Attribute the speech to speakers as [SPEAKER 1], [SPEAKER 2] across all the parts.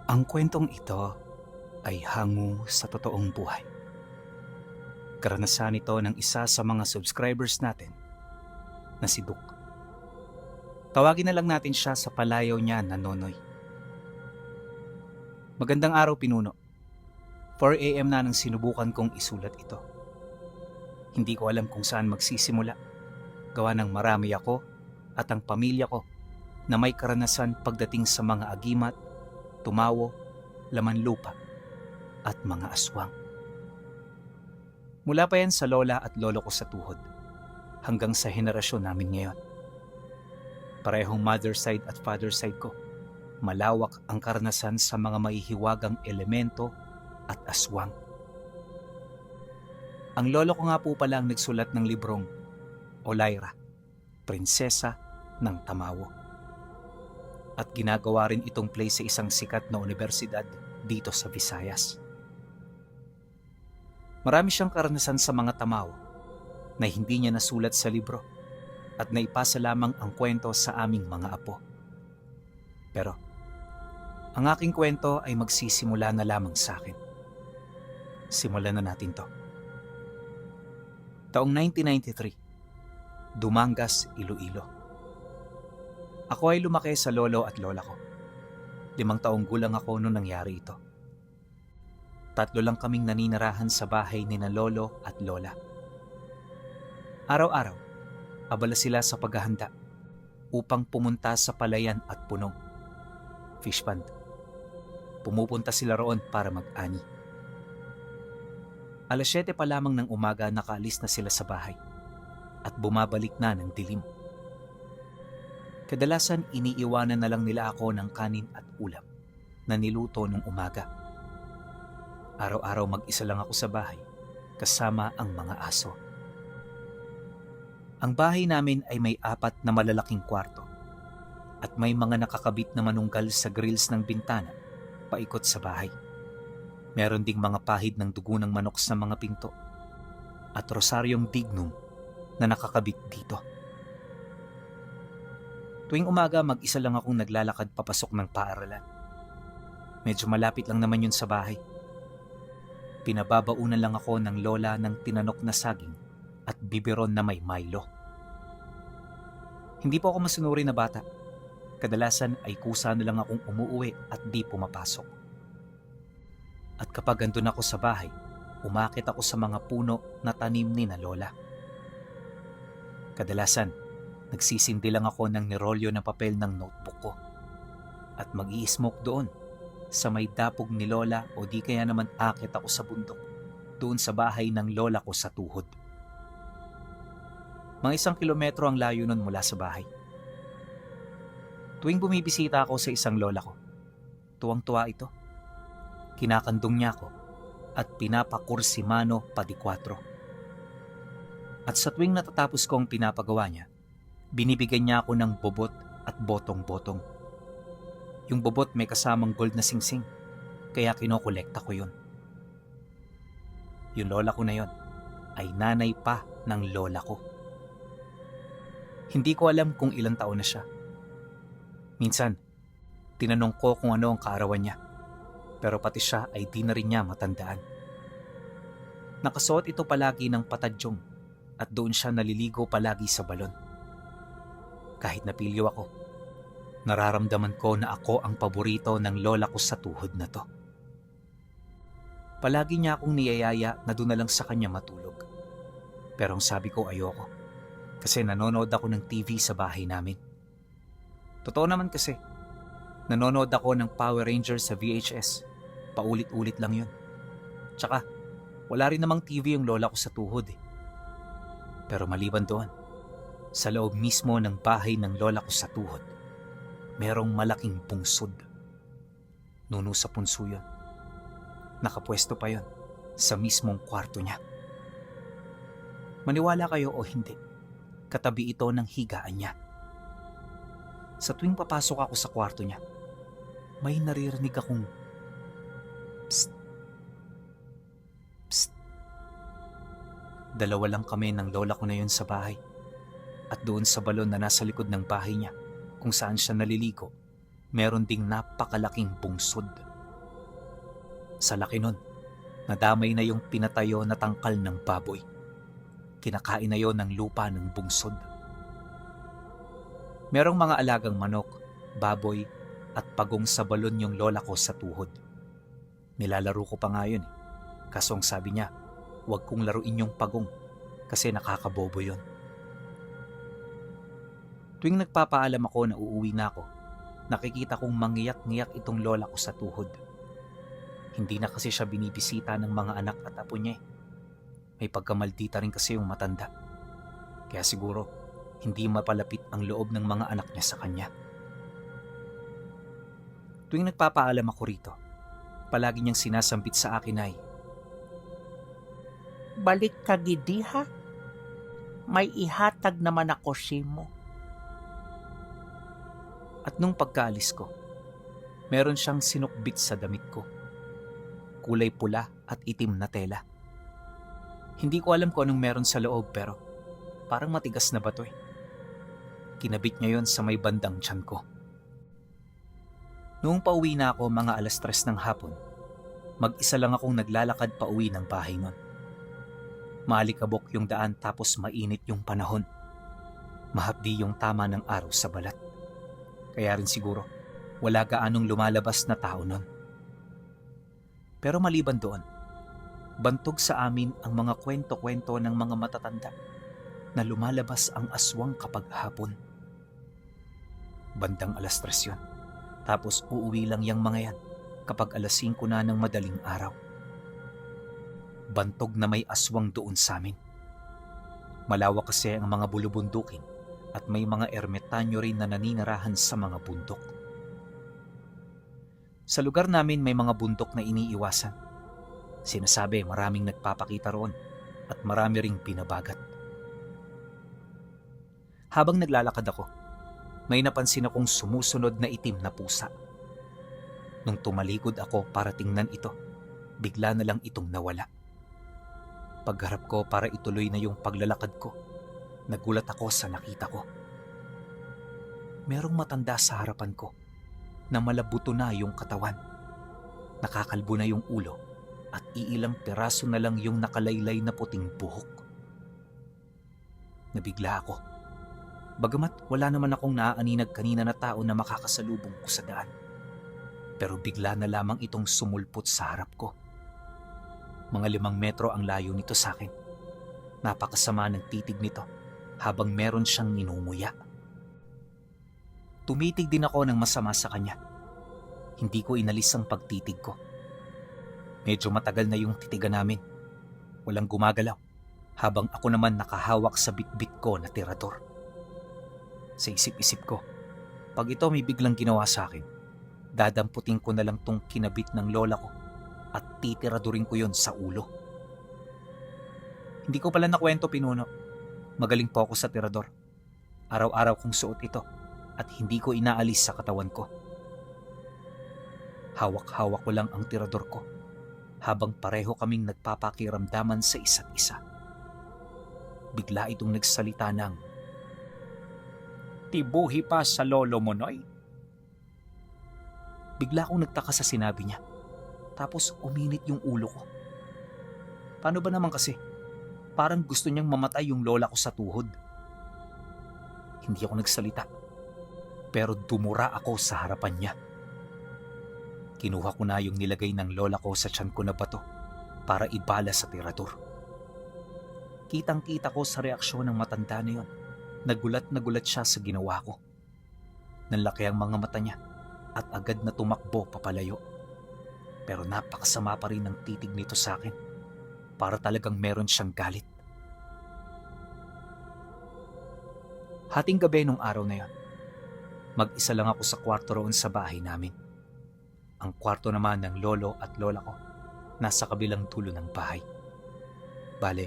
[SPEAKER 1] Ang kwentong ito ay hango sa totoong buhay. Karanasan ito ng isa sa mga subscribers natin na si Duke. Tawagin na lang natin siya sa palayaw niya na Nonoy. Magandang araw, Pinuno. 4 AM na nang sinubukan kong isulat ito. Hindi ko alam kung saan magsisimula. Gawa ng marami ako at ang pamilya ko na may karanasan pagdating sa mga agimat, tumawo, laman lupa at mga aswang. Mula pa yan sa lola at lolo ko sa tuhod hanggang sa henerasyon namin ngayon. Parehong mother side at father side ko, malawak ang karanasan sa mga mahihiwagang elemento at aswang. Ang lolo ko nga po pala ang nagsulat ng librong Olaira, Prinsesa ng Tamawo. At ginagawa rin itong play sa isang sikat na universidad dito sa Visayas. Marami siyang karanasan sa mga tamaw na hindi niya nasulat sa libro at naipasa lamang ang kwento sa aming mga apo. Pero ang aking kwento ay magsisimula na lamang sa akin. Simulan na natin to. Taong 1993, Dumangas, Iloilo. Ako ay lumaki sa lolo at lola ko. 5 taong gulang ako noong nangyari ito. 3 lang kaming naninirahan sa bahay ni na lolo at lola. Araw-araw, abala sila sa paghahanda upang pumunta sa palayan at punong, fish pond. Pumupunta sila roon para mag-ani. 7:00 pa lamang ng umaga nakaalis na sila sa bahay at bumabalik na ng dilim. Kadalasan iniiwanan na lang nila ako ng kanin at ulam na niluto nung umaga. Araw-araw mag-isa lang ako sa bahay kasama ang mga aso. Ang bahay namin ay may 4 na malalaking kwarto at may mga nakakabit na manunggal sa grills ng bintana paikot sa bahay. Meron ding mga pahid ng dugo ng manok sa mga pinto at rosaryong dignum na nakakabit dito. Tuwing umaga mag-isa lang akong naglalakad papasok ng paaralan. Medyo malapit lang naman yun sa bahay. Pinababaunan lang ako ng lola ng tinanok na saging at biberon na may Milo. Hindi po ako masunuri na bata. Kadalasan ay kusa na lang akong umuuwi at di pumapasok. At kapag andun ako sa bahay, umakit ako sa mga puno na tanim ni na lola. Kadalasan, nagsisindi lang ako ng nirolyo na papel ng notebook ko at mag-i-smoke doon sa may dapog ni lola o di kaya naman akit ako sa bundok doon sa bahay ng lola ko sa tuhod. Mga 1 kilometro ang layo nun mula sa bahay. Tuwing bumibisita ako sa isang lola ko, tuwang-tuwa ito. Kinakandong niya ako at pinapakursimano pa di 4. At sa tuwing natatapos ko ang pinapagawa niya, binibigyan niya ako ng bobot at botong-botong. Yung bobot may kasamang gold na singsing, kaya kinokolekta ko yun. Yung lola ko na yun ay nanay pa ng lola ko. Hindi ko alam kung ilang taon na siya. Minsan, tinanong ko kung ano ang kaarawan niya, pero pati siya ay di na rin niya matandaan. Nakasuot ito palagi ng patadyong at doon siya naliligo palagi sa balon. Kahit napilyo ako, nararamdaman ko na ako ang paborito ng lola ko sa tuhod na to. Palagi niya akong niyayaya na doon na lang sa kanya matulog. Pero ang sabi ko ayoko, kasi nanonood ako ng TV sa bahay namin. Totoo naman kasi, nanonood ako ng Power Rangers sa VHS. Paulit-ulit lang yun. Tsaka, wala rin namang TV yung lola ko sa tuhod eh. Pero maliban doon, sa loob mismo ng bahay ng lola ko sa tuhod, merong malaking bungsod. Nuno sa punso yun. Nakapwesto pa yun sa mismong kwarto niya. Maniwala kayo o hindi, katabi ito ng higaan niya. Sa tuwing papasok ako sa kwarto niya, may naririnig akong psst, psst. 2 lang kami ng lola ko na yun sa bahay. At doon sa balon na nasa likod ng bahay niya, kung saan siya naliligo, meron ding napakalaking bungsod Sa laki nun, nadamay na yung pinatayo na tangkal ng baboy. Kinakain na yon ng lupa ng bungsod. Merong mga alagang manok, baboy, at pagong sa balon yung lola ko sa tuhod. Nilalaro ko pa nga yun eh. Kaso ang sabi niya, huwag kong laruin yung pagong kasi nakakabobo yon. Tuwing nagpapaalam ako na uuwi na ako, nakikita kong mangiyak-ngiyak itong lola ko sa tuhod. Hindi na kasi siya binibisita ng mga anak at apo niya eh. May pagkamaldita rin kasi yung matanda. Kaya siguro, hindi mapalapit ang loob ng mga anak niya sa kanya. Tuwing nagpapaalam ako rito, palagi niyang sinasambit sa akin ay,
[SPEAKER 2] Balik ka gidi ha? May ihatag naman ako simo.
[SPEAKER 1] at nung pagkaalis ko, meron siyang sinukbit sa damit ko. Kulay pula at itim na tela. Hindi ko alam kung anong meron sa loob pero parang matigas na bato eh. Kinabit niya yon sa may bandang tiyan ko. Noong pauwi na ako mga 3:00 ng hapon, mag-isa lang akong naglalakad pauwi ng bahay nun. Maalikabok yung daan tapos mainit yung panahon. Mahapdi yung tama ng araw sa balat. Kaya rin siguro, wala gaanong lumalabas na tao nun. Pero maliban doon, bantog sa amin ang mga kwento-kwento ng mga matatanda na lumalabas ang aswang kapag hapon. Bandang 3:00 yun. Tapos uuwi lang yung mga yan kapag 5:00 na ng madaling araw. Bantog na may aswang doon sa amin. Malawak kasi ang mga bulubundukin at may mga ermitanyo rin na naninirahan sa mga bundok. Sa lugar namin may mga bundok na iniiwasan. Sinasabi maraming nagpapakita roon at marami ring binabagat. Habang naglalakad ako, may napansin akong sumusunod na itim na pusa. Nung tumalikod ako para tingnan ito, bigla na lang itong nawala. Pagharap ko para ituloy na yung paglalakad ko, nagulat ako sa nakita ko. Merong matanda sa harapan ko na malabuto na yung katawan. Nakakalbo na yung ulo at iilang piraso na lang yung nakalaylay na puting buhok. Nabigla ako. Bagamat wala naman akong naaaninag kanina na tao na makakasalubong ko sa daan. Pero bigla na lamang itong sumulpot sa harap ko. Mga 5 metro ang layo nito sa akin. Napakasama ng titig nito habang meron siyang ninunguya. Tumitig din ako ng masama sa kanya. Hindi ko inalis ang pagtitig ko. Medyo matagal na yung titigan namin. Walang gumagalaw habang ako naman nakahawak sa bitbit ko na tirador. Sa isip-isip ko, pag ito may biglang ginawa sa akin, dadamputin ko na lang tong kinabit ng lola ko at titiradurin ko yon sa ulo. Hindi ko pala nakwento, Pinuno. Magaling po ako sa tirador. Araw-araw kong suot ito at hindi ko inaalis sa katawan ko. Hawak-hawak ko lang ang tirador ko habang pareho kaming nagpapakiramdaman sa isa't isa. Bigla itong nagsalita ng, "Tibuhi pa sa lolo mo, Noy?" Bigla akong nagtaka sa sinabi niya. Tapos uminit yung ulo ko. Paano ba naman kasi? Parang gusto niyang mamatay yung lola ko sa tuhod. Hindi ako nagsalita. Pero dumura ako sa harapan niya. Kinuha ko na yung nilagay ng lola ko sa tiyan ko na bato para ibala sa tirador. Kitang-kita ko sa reaksyon ng matanda na yun. Nagulat na gulat siya sa ginawa ko. Nanlaki ang mga mata niya at agad na tumakbo papalayo. Pero napakasama pa rin ang titig nito sa akin. Para talagang meron siyang galit. Hating gabi nung araw na yon, mag-isa lang ako sa kwarto roon sa bahay namin. Ang kwarto naman ng lolo at lola ko nasa kabilang dulo ng bahay. Bale,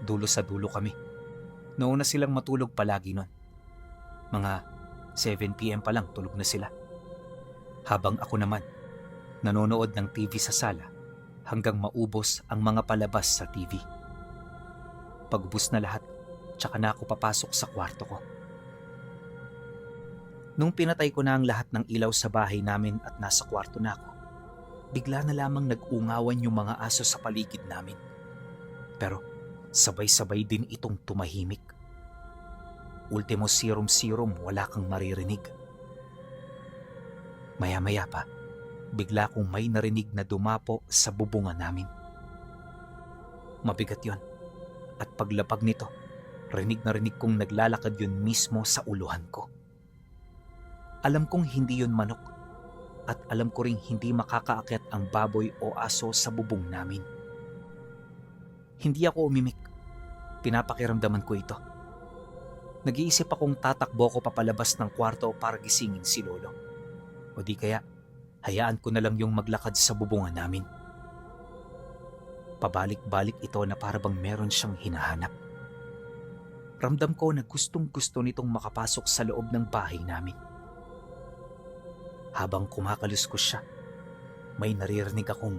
[SPEAKER 1] dulo sa dulo kami. Nauna silang matulog palagi nun. Mga 7 p.m. pa lang tulog na sila. Habang ako naman, nanonood ng TV sa sala hanggang maubos ang mga palabas sa TV. Pag-ubos na lahat, tsaka na ako papasok sa kwarto ko. Nung pinatay ko na ang lahat ng ilaw sa bahay namin at nasa kwarto na ako, bigla na lamang nag-ungawan yung mga aso sa paligid namin. Pero sabay-sabay din itong tumahimik. Ultimo sirom-sirom, wala kang maririnig. Maya-maya pa, bigla kong may narinig na dumapo sa bubungan namin. Mabigat yon, at paglapag nito, rinig na rinig kong naglalakad yun mismo sa uluhan ko. Alam kong hindi yun manok, at alam ko ring hindi makakaakyat ang baboy o aso sa bubong namin. Hindi ako umimik. Pinapakiramdaman ko ito. Nag-iisip akong tatakbo ko papalabas ng kwarto para gisingin si Lolo. O di kaya, hayaan ko na lang yung maglakad sa bubungan namin. Pabalik-balik ito na para bang meron siyang hinahanap. Ramdam ko na gustong-gusto nitong makapasok sa loob ng bahay namin. Habang kumakaluskos siya, may naririnig akong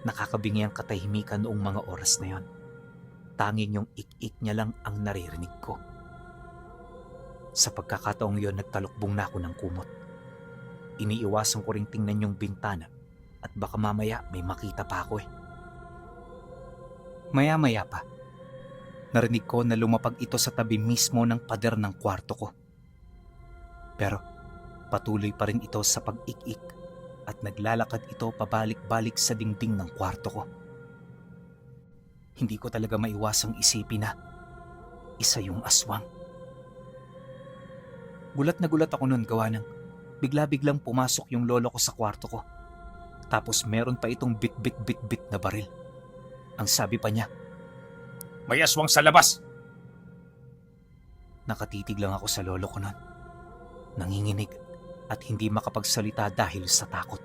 [SPEAKER 1] nakakabingi ang katahimikan noong mga oras na yon. Tanging yung ik-ik niya lang ang naririnig ko. Sa pagkakataong yon, nagtalukbong na ako ng kumot. Iniiwasan ko ring tingnan yung bintana at baka mamaya may makita pa ako eh. Maya-maya pa, narinig ko na lumapag ito sa tabi mismo ng pader ng kwarto ko. Pero patuloy pa rin ito sa pag-ik-ik at naglalakad ito pabalik-balik sa dingding ng kwarto ko. Hindi ko talaga maiwasang isipin na isa yung aswang. Gulat na gulat ako noon gawa ng bigla-biglang pumasok yung lolo ko sa kwarto ko. Tapos meron pa itong bit-bit-bit-bit na baril. Ang sabi pa niya, "May aswang sa labas!" Nakatitig lang ako sa lolo ko noon. Nanginginig at hindi makapagsalita dahil sa takot.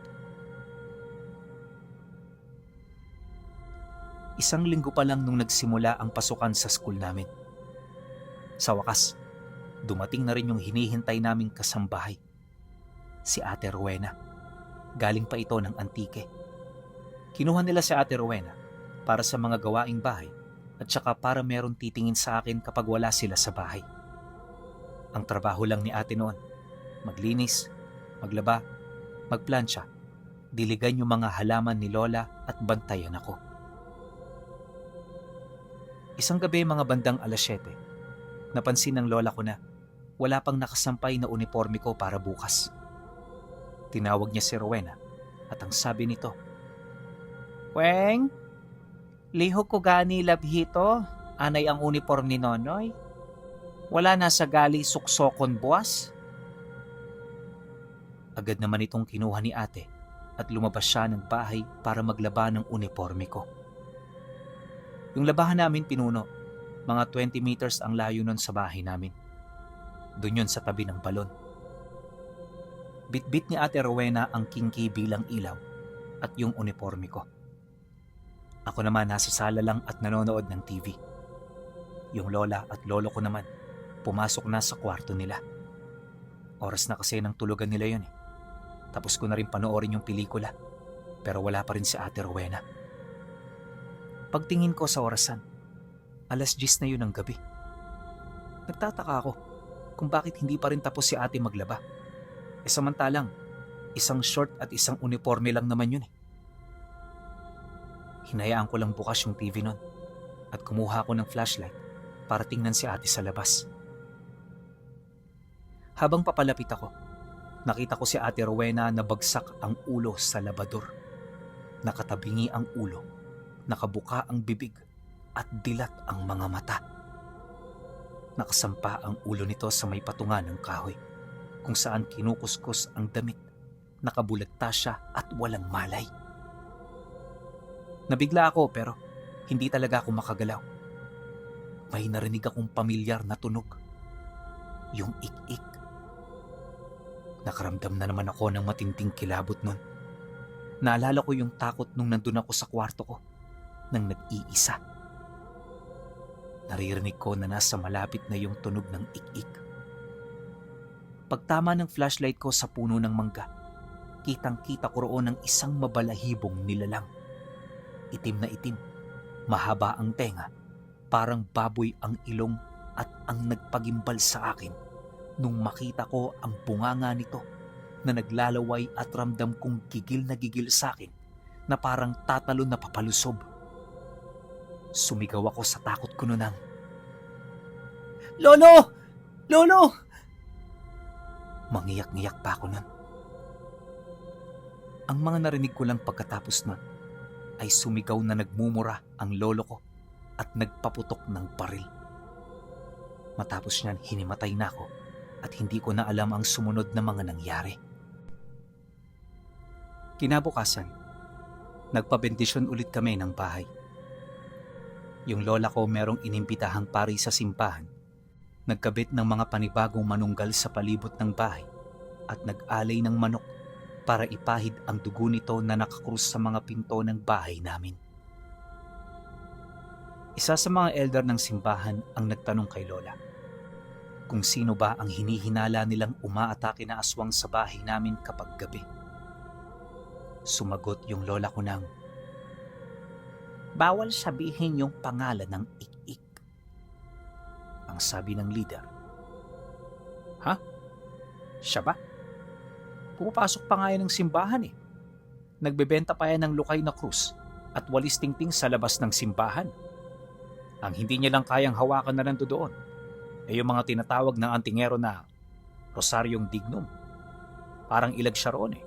[SPEAKER 1] Isang linggo pa lang nung nagsimula ang pasukan sa school namin. Sa wakas, dumating na rin yung hinihintay naming kasambahay. Si Ate Rowena. Galing pa ito ng Antique. Kinuha nila si Ate Rowena para sa mga gawaing bahay at saka para meron titingin sa akin kapag wala sila sa bahay. Ang trabaho lang ni ate noon, maglinis, maglaba, magplansya, diligan yung mga halaman ni Lola at bantayan ako. Isang gabi mga bandang 7:00, napansin ng Lola ko na wala pang nakasampay na uniforme ko para bukas. Tinawag niya si Rowena at ang sabi nito, "Weng, lihok ko gani labhito, anay ang uniform ni Nonoy. Wala na sa gali suksokon buwas." Agad naman itong kinuha ni ate at lumabas siya ng bahay para maglaba ng uniforme ko. Yung labahan namin pinuno, mga 20 meters ang layo nun sa bahay namin. Doon yun sa tabi ng balon. Bitbit ni Ate Rowena ang kingki bilang ilaw at yung uniforme ko. Ako naman nasa sala lang at nanonood ng TV. Yung lola at lolo ko naman, pumasok na sa kwarto nila. Oras na kasi ng tulugan nila yun eh. Tapos ko na rin panoorin yung pelikula, pero wala pa rin si Ate Rowena. Pagtingin ko sa orasan, 10:00 na yun ng gabi. Nagtataka ako kung bakit hindi pa rin tapos si ate maglaba. Samantalang, isang short at isang uniforme lang naman yun eh. Hinayaan ko lang bukas yung TV nun at kumuha ko ng flashlight para tingnan si ate sa labas. Habang papalapit ako, nakita ko si Ate Rowena na bagsak ang ulo sa labador. Nakatabingi ang ulo, nakabuka ang bibig at dilat ang mga mata. Nakasampa ang ulo nito sa may patungan ng kahoy, kung saan kinukuskus ang damit, nakabulagta siya at walang malay. Nabigla ako pero hindi talaga ako makagalaw. May narinig akong pamilyar na tunog, yung ik-ik. Nakaramdam na naman ako ng matinding kilabot nun. Naalala ko yung takot nung nandun ako sa kwarto ko, nang nag-iisa. Naririnig ko na nasa malapit na yung tunog ng ik-ik. Pagtama ng flashlight ko sa puno ng mangga, kitang-kita ko roon ng isang mabalahibong nilalang. Itim na itim, mahaba ang tenga, parang baboy ang ilong at ang nagpagimbal sa akin nung makita ko ang bunganga nito na naglalaway at ramdam kong gigil na gigil sa akin na parang tatalon na papalusob. Sumigaw ako sa takot ko nun ng, "Lolo! Lolo!" Mangiyak-ngiyak pa ako nun. Ang mga narinig ko lang pagkatapos nun ay sumigaw na nagmumura ang lolo ko at nagpaputok ng baril. Matapos niyan, hinimatay na ako at hindi ko na alam ang sumunod na mga nangyari. Kinabukasan, nagpabendisyon ulit kami ng bahay. Yung lola ko merong inimbitahang pari sa simbahan, nagkabit ng mga panibagong manunggal sa palibot ng bahay at nag-alay ng manok para ipahid ang dugo nito na nakakrus sa mga pinto ng bahay namin. Isa sa mga elder ng simbahan ang nagtanong kay lola kung sino ba ang hinihinala nilang umaatake na aswang sa bahay namin kapag gabi. Sumagot yung lola ko ng,
[SPEAKER 2] Bawal sabihin yung pangalan ng ik-ik.
[SPEAKER 1] ang sabi ng leader. Ha? Siya ba? Pumapasok pa nga yan ng simbahan eh. Nagbebenta pa yan ng lukay na krus at walis tingting sa labas ng simbahan. Ang hindi niya lang kayang hawakan na nandoon ay yung mga tinatawag ng antingero na Rosaryong Dignum. Parang ilag siya roon eh.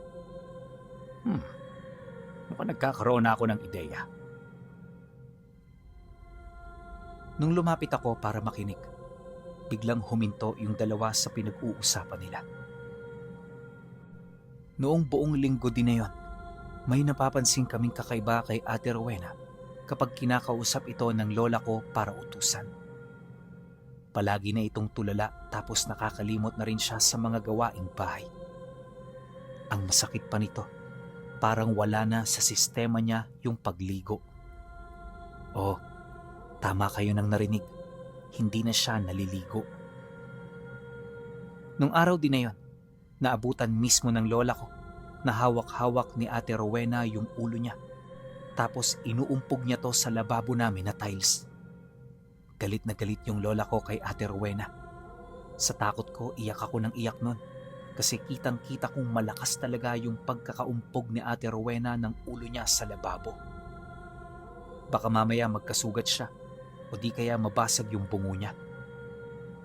[SPEAKER 1] Mukhang nagkakaroon na ako ng ideya. Nung lumapit ako para makinig, biglang huminto yung dalawa sa pinag-uusapan nila. Noong buong linggo din na yon, may napapansin kaming kakaiba kay Ate Rowena kapag kinakausap ito ng lola ko para utusan. Palagi na itong tulala tapos nakakalimot na rin siya sa mga gawaing bahay. Ang masakit pa nito, parang wala na sa sistema niya yung pagligo. Oh, tama kayo nang narinig, hindi na siya naliligo. Nung araw din na yon, naabutan mismo ng lola ko na hawak-hawak ni Ate Rowena yung ulo niya. Tapos inuumpog niya to sa lababo namin na tiles. Galit na galit yung lola ko kay Ate Rowena. Sa takot ko, iyak ako ng iyak nun. Kasi kitang-kita kong malakas talaga yung pagkakaumpog ni Ate Rowena ng ulo niya sa lababo. Baka mamaya magkasugat siya o di kaya mabasag yung bungo niya.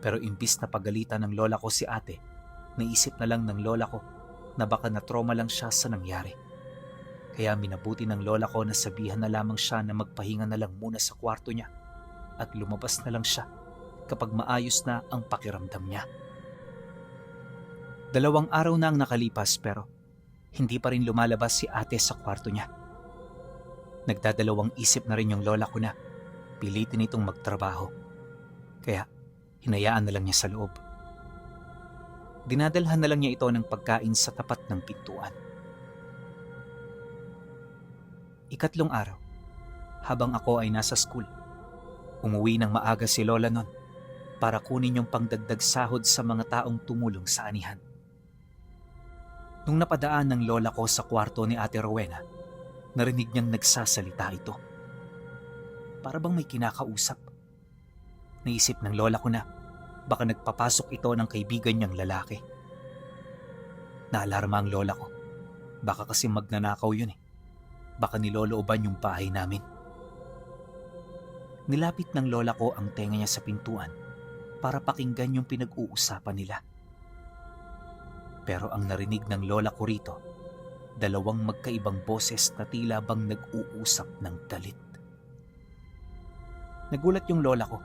[SPEAKER 1] Pero imbis na pagalitan ng lola ko si ate, naisip na lang ng lola ko na baka na-trauma lang siya sa nangyari. Kaya minabuti ng lola ko na sabihan na lamang siya na magpahinga na lang muna sa kwarto niya at lumabas na lang siya kapag maayos na ang pakiramdam niya. 2 araw na ang nakalipas pero hindi pa rin lumalabas si ate sa kwarto niya. Nagdadalawang isip na rin yung lola ko na pilitin itong magtrabaho. Kaya hinayaan na lang niya sa loob. Dinadalhan na lang niya ito ng pagkain sa tapat ng pintuan. 3 araw, habang ako ay nasa school, umuwi ng maaga si lola nun para kunin yung pangdagdag sahod sa mga taong tumulong sa anihan. Nung napadaan ng lola ko sa kwarto ni Ate Rowena, narinig niyang nagsasalita ito. Para bang may kinakausap. Naisip ng lola ko na baka nagpapasok ito ng kaibigan niyang lalaki. Naalarma ang lola ko. Baka kasi magnanakaw yun eh. Baka nilolooban yung bahay namin. Nilapit ng lola ko ang tenga niya sa pintuan para pakinggan yung pinag-uusapan nila. Pero ang narinig ng lola ko rito, 2 magkaibang boses na tila bang nag-uusap ng galit. Nagulat yung lola ko,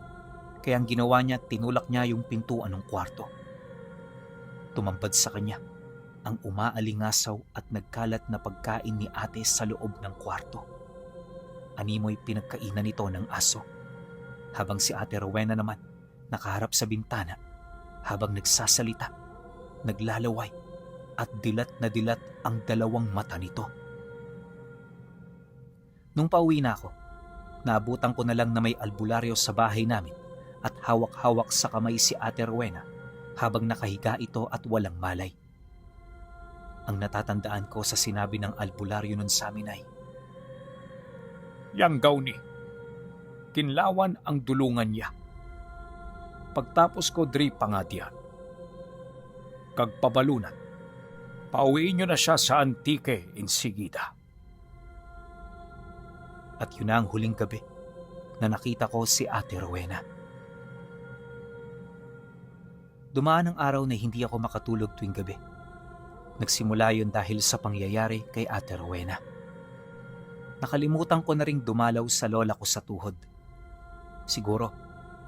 [SPEAKER 1] kaya ang ginawa niya, tinulak niya yung pintuan ng kwarto. Tumampad sa kanya ang umaalingasaw at nagkalat na pagkain ni ate sa loob ng kwarto. Animoy pinagkainan nito ng aso, habang si Ate Rowena naman nakaharap sa bintana habang nagsasalita, naglalaway at dilat na dilat ang 2 mata nito. Nung pauwi na ako, naabutan ko na lang na may albularyo sa bahay namin at hawak-hawak sa kamay si Ate Rowena habang nakahiga ito at walang malay. Ang natatandaan ko sa sinabi ng albularyo nun sa amin ay, "Yang gawni, kinlawan ang dulungan niya. Pagtapos ko dri pangadian,
[SPEAKER 3] kag pabalunan. Pauwiin nyo na siya sa Antique insigida.
[SPEAKER 1] At yun na ang huling gabi na nakita ko si Ate Rowena. Dumaan ang araw na hindi ako makatulog tuwing gabi. Nagsimula yun dahil sa pangyayari kay Ate Rowena. Nakalimutan ko na ring dumalaw sa lola ko sa tuhod. Siguro,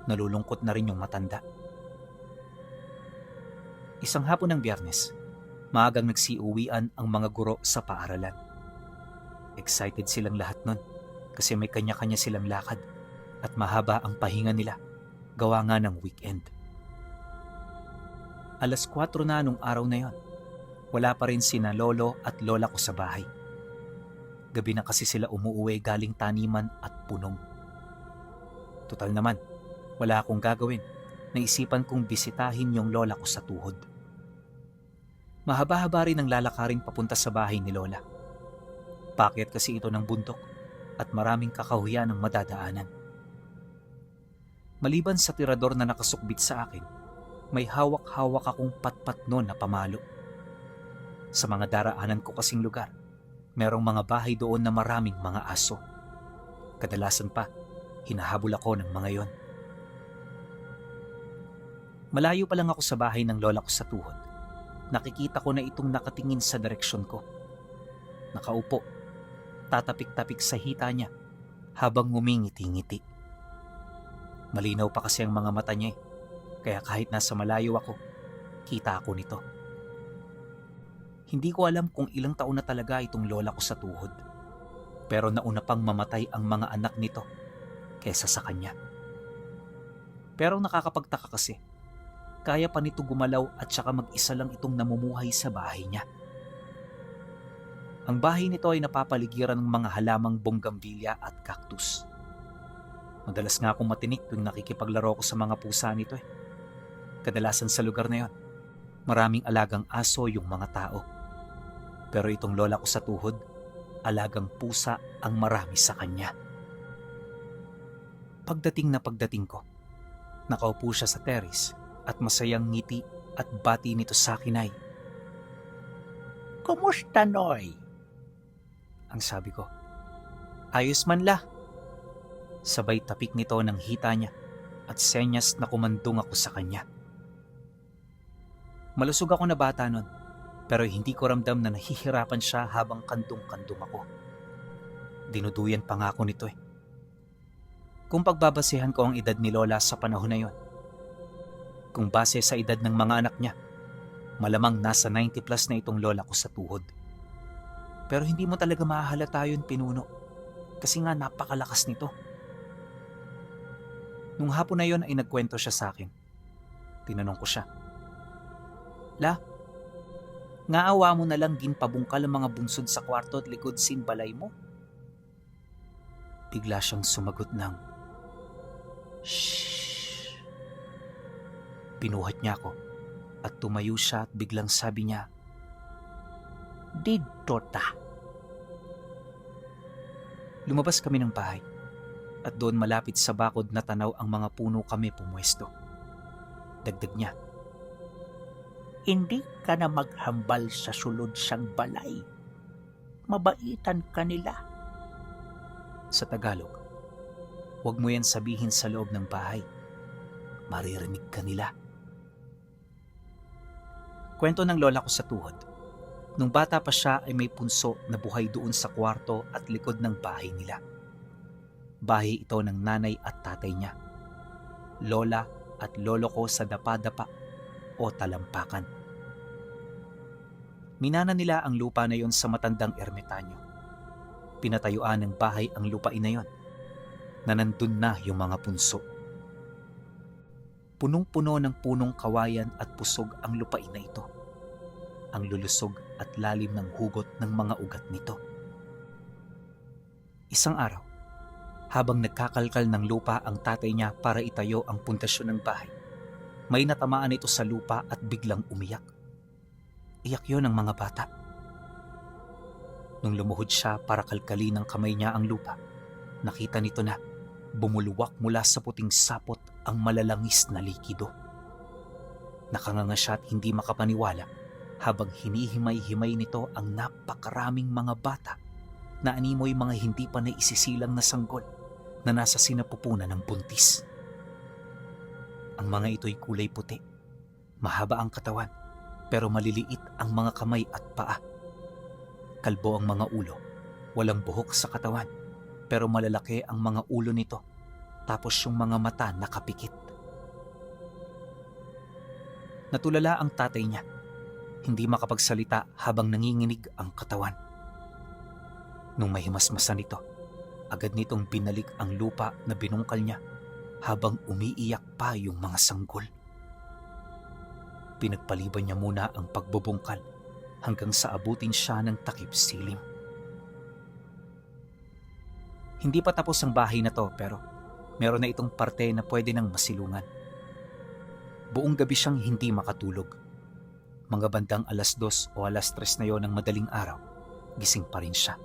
[SPEAKER 1] nalulungkot na rin yung matanda. Isang hapon ng Biyernes, maagang nagsiuwian ang mga guro sa paaralan. Excited silang lahat nun kasi may kanya-kanya silang lakad at mahaba ang pahinga nila, gawa nga ng weekend. Alas 4 na nung araw na yon. Wala pa rin sina lolo at lola ko sa bahay. Gabi na kasi sila umuuwi galing taniman at punong. Total naman, wala akong gagawin. Naisipan kong bisitahin yung lola ko sa tuhod. Mahaba-haba rin ang lalakarin papunta sa bahay ni lola. Paakyat kasi ito ng bundok at maraming kakahuyan ang madadaanan. Maliban sa tirador na nakasukbit sa akin, may hawak-hawak akong patpat noon na pamalo. Sa mga daraanan ko kasing lugar, merong mga bahay doon na maraming mga aso. Kadalasan pa, hinahabol ako ng mga yon. Malayo pa lang ako sa bahay ng lola ko sa tuhod. Nakikita ko na itong nakatingin sa direksyon ko. Nakaupo, tatapik-tapik sa hita niya habang ngumingiti-ngiti. Malinaw pa kasi ang mga mata niya kaya kahit nasa malayo ako, kita ako nito. Hindi ko alam kung ilang taon na talaga itong lola ko sa tuhod. Pero nauna pang mamatay ang mga anak nito kesa sa kanya. Pero nakakapagtaka kasi, kaya pa nito gumalaw at saka mag-isa lang itong namumuhay sa bahay niya. Ang bahay nito ay napapaligiran ng mga halamang bonggambilya at cactus. Madalas nga akong matinik tuwing nakikipaglaro ko sa mga pusa nito . Kadalasan sa lugar na yon, maraming alagang aso yung mga tao. Pero itong lola ko sa tuhod, alagang pusa ang marami sa kanya. Pagdating ko, nakaupo siya sa terrace at masayang ngiti at bati nito sa akin ay,
[SPEAKER 2] Kumusta, Noy?
[SPEAKER 1] ang sabi ko. Ayos man la. Sabay tapik nito ng hita niya at senyas na kumandong ako sa kanya. Malusog ako na bata nun, pero hindi ko ramdam na nahihirapan siya habang kandong-kandong ako. Dinuduyan pa nga ako nito . Kung pagbabasehan ko ang edad ni lola sa panahon na yon, kung base sa edad ng mga anak niya, malamang nasa 90 plus na itong lola ko sa tuhod. Pero hindi mo talaga mahahalata yun, Pinuno, kasi nga napakalakas nito. Nung hapon na yon ay nagkwento siya sa akin. Tinanong ko siya, La, nga awa mo na lang ginpabungkal ang mga bunsod sa kwarto at likod sin balay mo? Bigla siyang sumagot ng, Shhh. Pinuhat niya ako at tumayo siya at biglang sabi niya,
[SPEAKER 2] Didto ta.
[SPEAKER 1] Lumabas kami ng bahay at doon malapit sa bakod na tanaw ang mga puno kami pumwesto. Dagdag niya,
[SPEAKER 2] Hindi ka na maghambal sa sulod sang balay. Mabaitan ka nila.
[SPEAKER 1] sa Tagalog, huwag mo yan sabihin sa loob ng bahay. Maririnig ka nila. Kwento ng lola ko sa tuhod. Nung bata pa siya ay may punso na buhay doon sa kwarto at likod ng bahay nila. Bahay ito ng nanay at tatay niya. Lola at lolo ko sa dapa-dapa o talampakan. Minana nila ang lupa na yon sa matandang ermitanyo. Pinatayuan ng bahay ang lupain na yon na nandun na yung mga punso. Punong-puno ng punong kawayan at pusog ang lupain na ito. Ang lulusog at lalim ng hugot ng mga ugat nito. Isang araw, habang nagkakalkal ng lupa ang tatay niya para itayo ang pundasyon ng bahay, may natamaan ito sa lupa at biglang umiyak. Iyak yon ng mga bata. Nung lumuhod siya para kalkalin ng kamay niya ang lupa, nakita nito na bumuluwak mula sa puting sapot ang malalangis na likido. Nakanganga siya at hindi makapaniwala habang hinihimay-himay nito ang napakaraming mga bata na animoy mga hindi pa naisisilang na sanggol na nasa sinapupunan ng buntis. Ang mga ito'y kulay puti, mahaba ang katawan, pero maliliit ang mga kamay at paa. Kalbo ang mga ulo, walang buhok sa katawan, pero malalaki ang mga ulo nito, tapos yung mga mata nakapikit. Natulala ang tatay niya, hindi makapagsalita habang nanginginig ang katawan. Nung mahimasmasan ito, agad nitong binalik ang lupa na binungkal niya habang umiiyak pa yung mga sanggol. Pinagpaliban niya muna ang pagbubungkal hanggang sa abutin siya ng takip silim. Hindi pa tapos ang bahay na to pero meron na itong parte na pwede nang masilungan. Buong gabi siyang hindi makatulog. Mga bandang 2:00 o 3:00 na yon ng madaling araw, gising pa rin siya.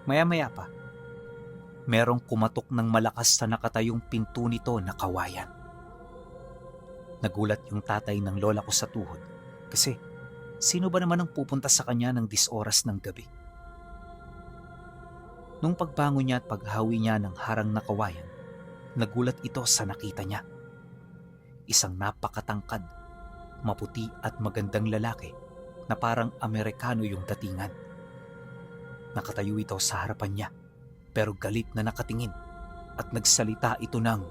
[SPEAKER 1] Maya-maya pa, merong kumatok ng malakas sa nakatayong pinto nito na kawayan. Nagulat yung tatay ng lola ko sa tuhod kasi sino ba naman ang pupunta sa kanya ng 10 oras ng gabi? Nung pagbangon niya at paghawi niya ng harang na kawayan, nagulat ito sa nakita niya. Isang napakatangkad, maputi at magandang lalaki na parang Amerikano yung datingan. Nakatayo ito sa harapan niya pero galit na nakatingin at nagsalita ito ng,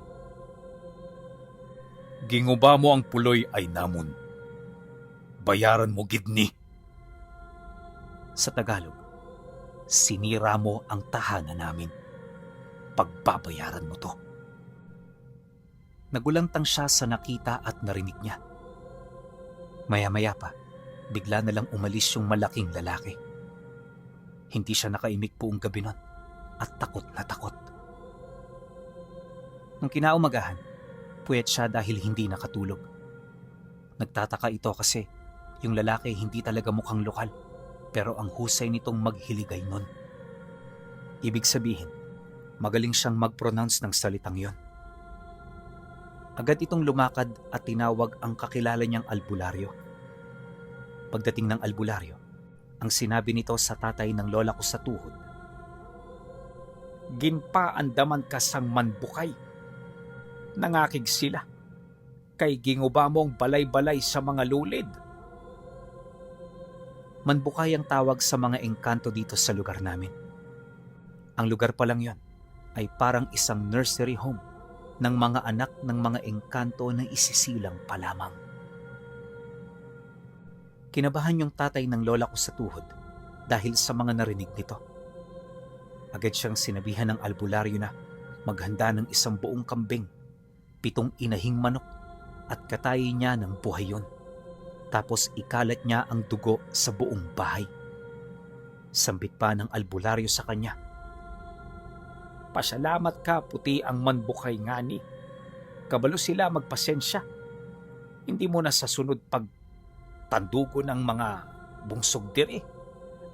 [SPEAKER 3] Ginguba mo ang puloy ay namon. Bayaran mo gidni.
[SPEAKER 1] sa Tagalog, sinira mo ang tahanan namin. Pagbabayaran mo to. Nagulantang siya sa nakita at narinig niya. Maya-maya pa, bigla na lang umalis yung malaking lalaki. Hindi siya nakaimik buong gabi nun at takot na takot. Nung kinaumagahan, puyat siya dahil hindi nakatulog. Nagtataka ito kasi yung lalaki hindi talaga mukhang lokal pero ang husay nitong maghiligay nun. Ibig sabihin, magaling siyang mag-pronounce ng salitang yon. Agad itong lumakad at tinawag ang kakilala niyang albularyo. Pagdating ng albularyo, ang sinabi nito sa tatay ng lola ko sa tuhod,
[SPEAKER 3] Ginpaandaman ka sang manbukay. Nangakig sila. Kay ginguba mo ang balay-balay sa mga lulid.
[SPEAKER 1] Manbukay ang tawag sa mga engkanto dito sa lugar namin. Ang lugar pa lang yon ay parang isang nursery home ng mga anak ng mga engkanto na isisilang pa lamang. Kinabahan yung tatay ng lola ko sa tuhod dahil sa mga narinig nito. Agad siyang sinabihan ng albularyo na maghanda ng 1 buong kambing, 7 inahing manok at katayin niya ng buhay yun. Tapos ikalat niya ang dugo sa buong bahay. Sambit pa ng albularyo sa kanya,
[SPEAKER 3] Pasalamat ka, puti ang manbukay ngani. Kabalo sila magpasensya. Hindi mo na sa sunod pagtandugo ng mga bungsog diri.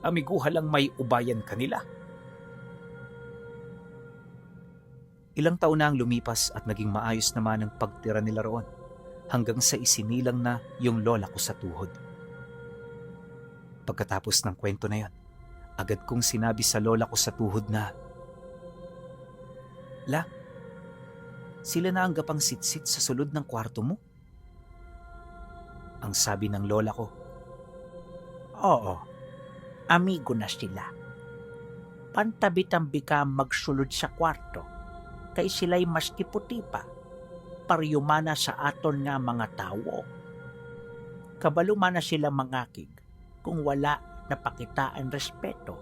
[SPEAKER 3] Amiguha lang may ubayan kanila.
[SPEAKER 1] Ilang taon na ang lumipas at naging maayos naman ang pagtira nila roon hanggang sa isinilang na yung lola ko sa tuhod. Pagkatapos ng kwento na yon, agad kong sinabi sa lola ko sa tuhod na, La, sila na ang gapang sitsit sa sulod ng kwarto mo? Ang sabi ng lola ko,
[SPEAKER 2] Oo, amigo na sila. Pantabi-tambi ka magsulod sa kwarto, kay sila'y maski puti pa, pariyumana sa aton nga mga tao. Kabalumana sila mangakig, kung wala napakitaan respeto,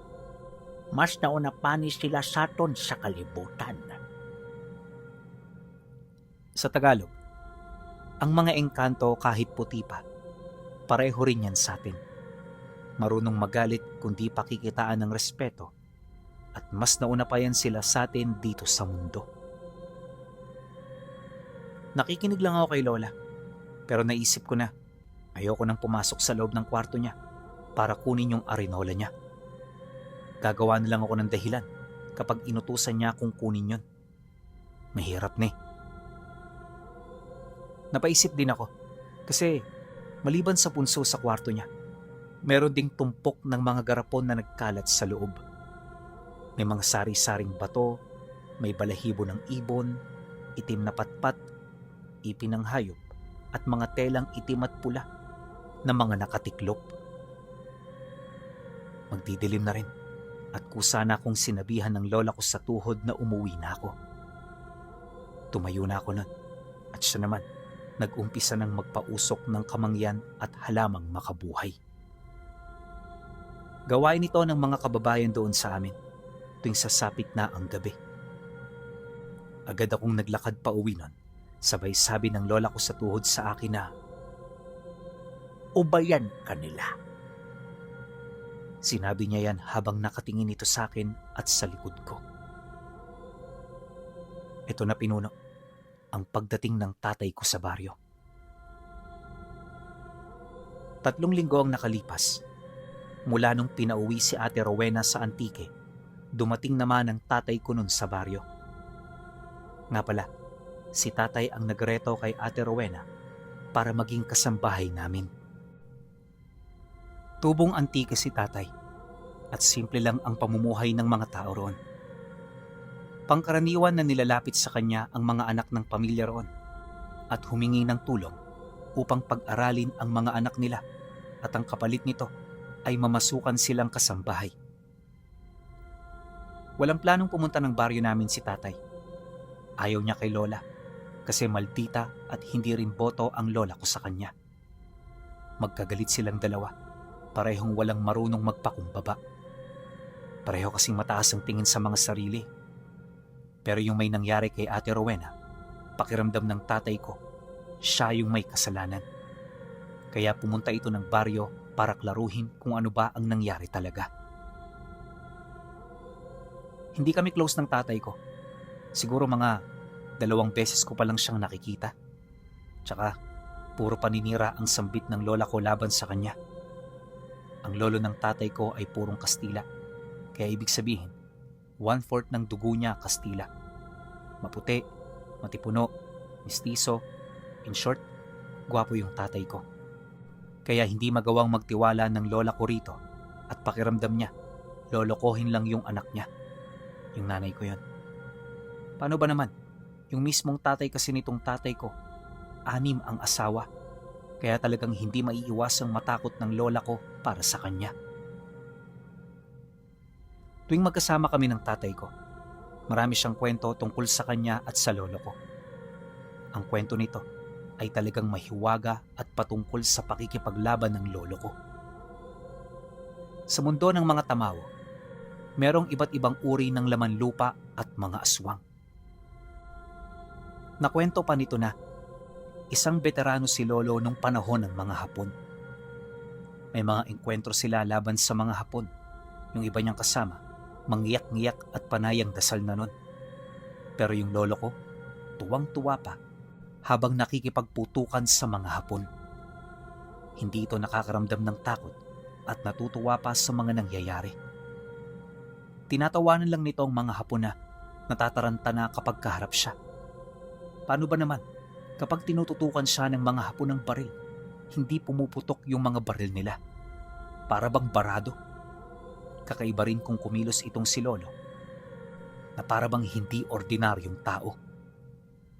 [SPEAKER 2] mas nauna pa ni sila saton sa kalibutan.
[SPEAKER 1] sa Tagalog, ang mga engkanto kahit puti pa, pareho rin yan sa atin. Marunong magalit kung di pakikitaan ng respeto at mas nauna pa yan sila sa atin dito sa mundo. Nakikinig lang ako kay Lola, pero naisip ko na ayoko nang pumasok sa loob ng kwarto niya para kunin yung arenola niya. Gagawa na lang ako ng dahilan kapag inutusan niya akong kunin yon. Mahirap na eh. Napaisip din ako kasi maliban sa punso sa kwarto niya, meron ding tumpok ng mga garapon na nagkalat sa loob. May mga sari-saring bato, may balahibo ng ibon, itim na patpat, ipin ng hayop, at mga telang itim at pula na mga nakatiklop. Magdidilim na rin at kusa na akong sinabihan ng lola ko sa tuhod na umuwi na ako. Tumayo na ako nun at siya naman nag-umpisa ng magpausok ng kamangyan at halamang makabuhay. Gawain ito ng mga kababayan doon sa amin tuwing sasapit na ang gabi. Agad akong naglakad pa uwi nun, sabay sabi ng lola ko sa tuhod sa akin na,
[SPEAKER 2] Ubayan ka nila.
[SPEAKER 1] sinabi niya yan habang nakatingin ito sa akin at sa likod ko. Ito na pinuno, ang pagdating ng tatay ko sa baryo. 3 linggo ang nakalipas. Mula nung pinauwi si Ate Rowena sa Antique, dumating naman ang tatay ko nun sa baryo. Nga pala, si tatay ang nagreto kay Ate Rowena para maging kasambahay namin. Tubong Antique si tatay at simple lang ang pamumuhay ng mga tao roon. Pangkaraniwan na nilalapit sa kanya ang mga anak ng pamilya roon at humingi ng tulong upang pag-aralin ang mga anak nila at ang kapalit nito ay mamasukan silang kasambahay. Walang planong pumunta ng baryo namin si tatay. Ayaw niya kay lola kasi maldita at hindi rin boto ang lola ko sa kanya. Magkagalit silang dalawa, parehong walang marunong magpakumbaba. Pareho kasing mataas ang tingin sa mga sarili. Pero yung may nangyari kay Ate Rowena, pakiramdam ng tatay ko, siya yung may kasalanan. Kaya pumunta ito ng baryo para klaruhin kung ano ba ang nangyari talaga. Hindi kami close ng tatay ko. Siguro mga 2 beses ko pa lang siyang nakikita. Tsaka puro paninira ang sambit ng lola ko laban sa kanya. Ang lolo ng tatay ko ay purong Kastila. Kaya ibig sabihin, 1/4 ng dugo niya Kastila. Maputi, matipuno, mistiso, in short, gwapo yung tatay ko. Kaya hindi magawang magtiwala ng lola ko rito at pakiramdam niya, lolokohin lang yung anak niya. Yung nanay ko yon. Paano ba naman? Yung mismong tatay kasi nitong tatay ko, 6 ang asawa. Kaya talagang hindi maiiwasang matakot ng lola ko para sa kanya. Tuwing magkasama kami ng tatay ko, marami siyang kwento tungkol sa kanya at sa lolo ko. Ang kwento nito ay talagang mahiwaga at patungkol sa pakikipaglaban ng lolo ko. Sa mundo ng mga tamawo, merong iba't ibang uri ng laman lupa at mga aswang. Nakwento pa nito na isang veterano si lolo nung panahon ng mga Hapon. May mga engkwentro sila laban sa mga Hapon. Yung iba niyang kasama, manggiyak-ngiyak at panayang dasal na nun. Pero yung lolo ko, tuwang-tuwa pa habang nakikipagputukan sa mga Hapon. Hindi ito nakakaramdam ng takot at natutuwa pa sa mga nangyayari. Tinatawanan lang nito ang mga Hapon na natataranta na kapag kaharap siya. Paano ba naman kapag tinututukan siya ng mga Hapon ng baril, hindi pumuputok yung mga baril nila? Para bang barado? Kakaiba rin kung kumilos itong si lolo na para bang hindi ordinaryong tao.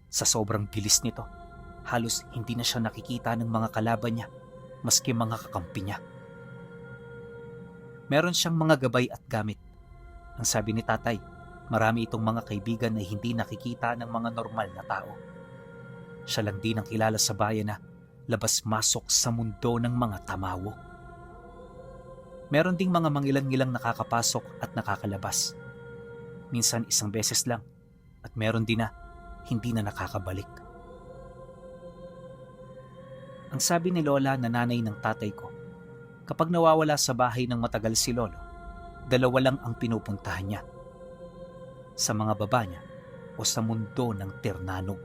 [SPEAKER 1] Sa sobrang bilis nito, halos hindi na siya nakikita ng mga kalaban niya, maski mga kakampi niya. Meron siyang mga gabay at gamit. Ang sabi ni tatay, marami itong mga kaibigan na hindi nakikita ng mga normal na tao. Siya lang din ang kilala sa bayan na labas-masok sa mundo ng mga tamawo. Meron ding mga mangilang-ngilang nakakapasok at nakakalabas. Minsan 1 beses lang at meron din na hindi na nakakabalik. Ang sabi ni lola na nanay ng tatay ko, kapag nawawala sa bahay ng matagal si lolo, 2 lang ang pinupuntahan niya. Sa mga baba niya o sa mundo ng Tirnanog,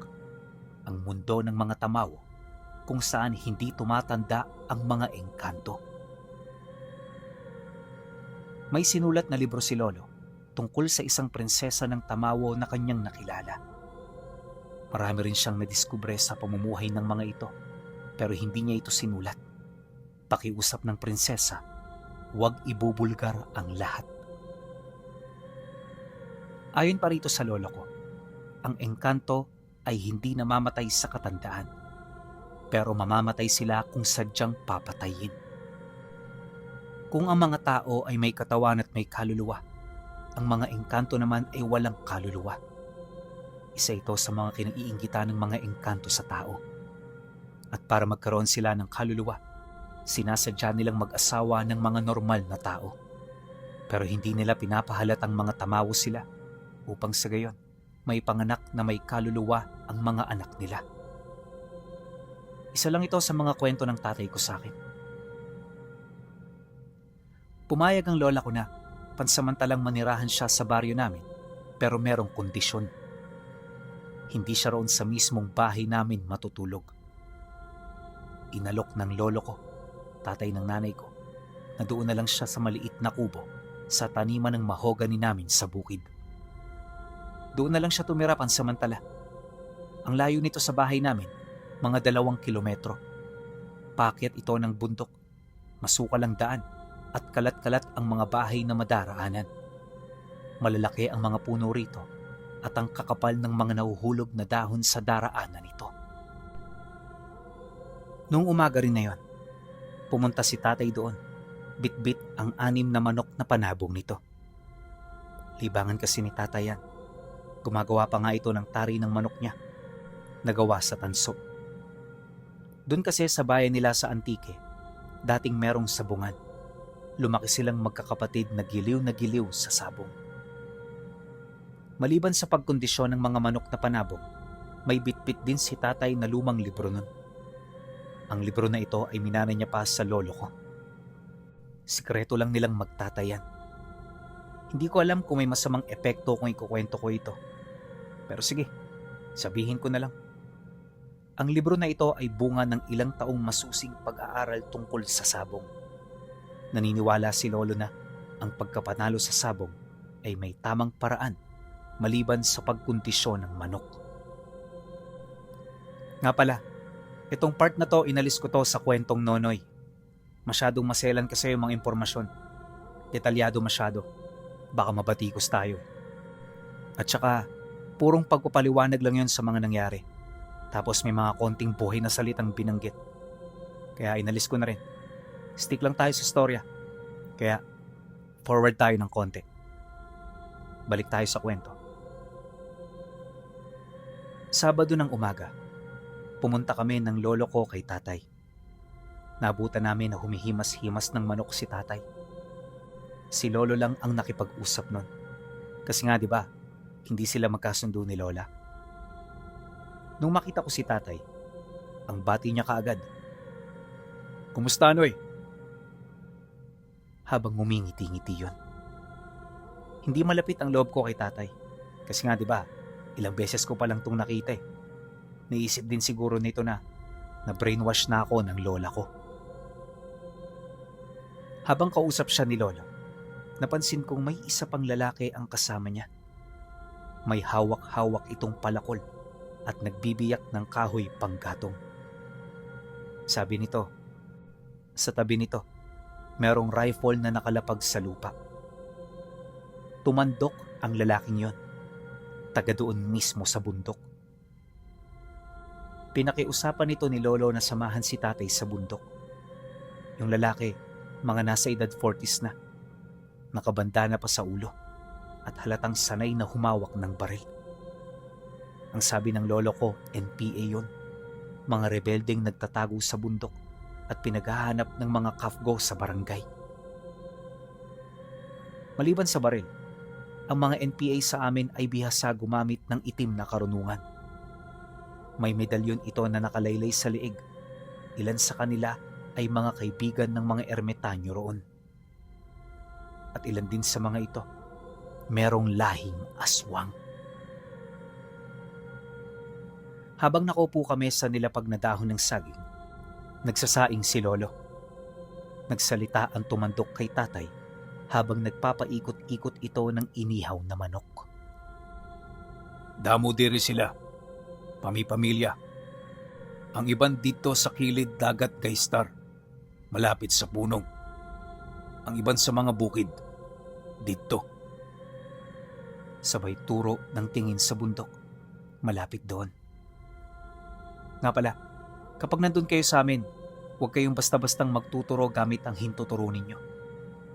[SPEAKER 1] ang mundo ng mga tamawo kung saan hindi tumatanda ang mga engkanto. May sinulat na libro si lolo tungkol sa isang prinsesa ng tamawo na kanyang nakilala. Marami rin siyang nadiskubre sa pamumuhay ng mga ito, pero hindi niya ito sinulat. Pakiusap ng prinsesa, huwag ibubulgar ang lahat. Ayon pa rito sa lolo ko, ang engkanto ay hindi namamatay sa katandaan, pero mamamatay sila kung sadyang papatayin. Kung ang mga tao ay may katawan at may kaluluwa, ang mga engkanto naman ay walang kaluluwa. Isa ito sa mga kinaiinggitan ng mga engkanto sa tao. At para magkaroon sila ng kaluluwa, sinasadya nilang mag-asawa ng mga normal na tao. Pero hindi nila pinapahalatang mga tamawo sila upang sa gayon may panganak na may kaluluwa ang mga anak nila. Isa lang ito sa mga kwento ng tatay ko sa akin. Pumayag ang lola ko na pansamantalang manirahan siya sa baryo namin, pero merong kondisyon. Hindi siya roon sa mismong bahay namin matutulog. Inalok ng lolo ko, tatay ng nanay ko, na doon na lang siya sa maliit na kubo sa taniman ng mahogany namin sa bukid. Doon na lang siya tumira pansamantala. Ang layo nito sa bahay namin, mga 2 kilometro. Paakyat ito ng bundok, masukal ang daan, at kalat-kalat ang mga bahay na madaraanan. Malalaki ang mga puno rito at ang kakapal ng mga nahuhulog na dahon sa daraanan nito. Noong umaga rin na yon, pumunta si tatay doon, bit-bit ang 6 na manok na panabong nito. Libangan kasi ni tatay yan. Gumagawa pa nga ito ng tari ng manok niya, nagawa sa tanso. Doon kasi sa bayan nila sa Antique, dating merong sabungan. Lumaki silang magkakapatid na giliw sa sabong. Maliban sa pagkondisyon ng mga manok na panabong, may bitbit din si tatay na lumang libro nun. Ang libro na ito ay minana niya pa sa lolo ko. Sikreto lang nilang magtatayan. Hindi ko alam kung may masamang epekto kung ikukwento ko ito. Pero sige, sabihin ko na lang. Ang libro na ito ay bunga ng ilang taong masusing pag-aaral tungkol sa sabong. Naniniwala si lolo na ang pagkapanalo sa sabong ay may tamang paraan maliban sa pagkondisyon ng manok. Nga pala, itong part na to inalis ko to sa kwentong Nonoy. Masyadong maselan kasi yung mga impormasyon. Detalyado masyado. Baka mabatikos tayo. At saka, purong pagpapaliwanag lang yun sa mga nangyari. Tapos may mga konting buhay na salitang binanggit. Kaya inalis ko na rin. Stick lang tayo sa storya. Kaya, forward tayo ng konti. Balik tayo sa kwento. Sabado ng umaga, pumunta kami ng lolo ko kay tatay. Nabutan namin na humihimas-himas ng manok si tatay. Si lolo lang ang nakipag-usap nun. Kasi nga 'di ba, hindi sila magkasundo ni lola. Nung makita ko si tatay, ang bati niya kaagad. "Kumusta, Noy?" Habang ngumingiti-ngiti yun. Hindi malapit ang loob ko kay tatay. Kasi nga 'di ba, ilang beses ko pa lang itong nakita eh. Naisip din siguro nito na brainwash na ako ng lola ko. Habang kausap siya ni lolo, napansin kong may isa pang lalaki ang kasama niya. May hawak-hawak itong palakol at nagbibiyak ng kahoy panggatong. Sabi nito, sa tabi nito, merong rifle na nakalapag sa lupa. Tumandok ang lalaking yon, taga doon mismo sa bundok. Pinakiusapan nito ni lolo na samahan si tatay sa bundok. Yung lalaki, mga nasa edad 40s na, nakabandana pa sa ulo at halatang sanay na humawak ng baril. Ang sabi ng lolo ko, NPA yun, mga rebeldeng nagtatago sa bundok at pinaghahanap ng mga kafgo sa barangay. Maliban sa baril, ang mga NPA sa amin ay bihasa gumamit ng itim na karunungan. May medalyon ito na nakalaylay sa liig. Ilan sa kanila ay mga kaibigan ng mga ermitanyo roon. At ilan din sa mga ito, merong lahing aswang. Habang nakaupo kami sa nilapag na dahon ng saging, nagsasaing si lolo. Nagsalita ang tumandok kay tatay habang nagpapaikot-ikot ito ng inihaw na manok.
[SPEAKER 3] "Damo diri sila. Pamilya. Ang iban dito sa kilid dagat kay Star, malapit sa punong. Ang iban sa mga bukid, dito.
[SPEAKER 1] Sabay turo ng tingin sa bundok, malapit doon. Nga pala, kapag nandun kayo sa amin, huwag kayong basta-bastang magtuturo gamit ang hintuturo ninyo.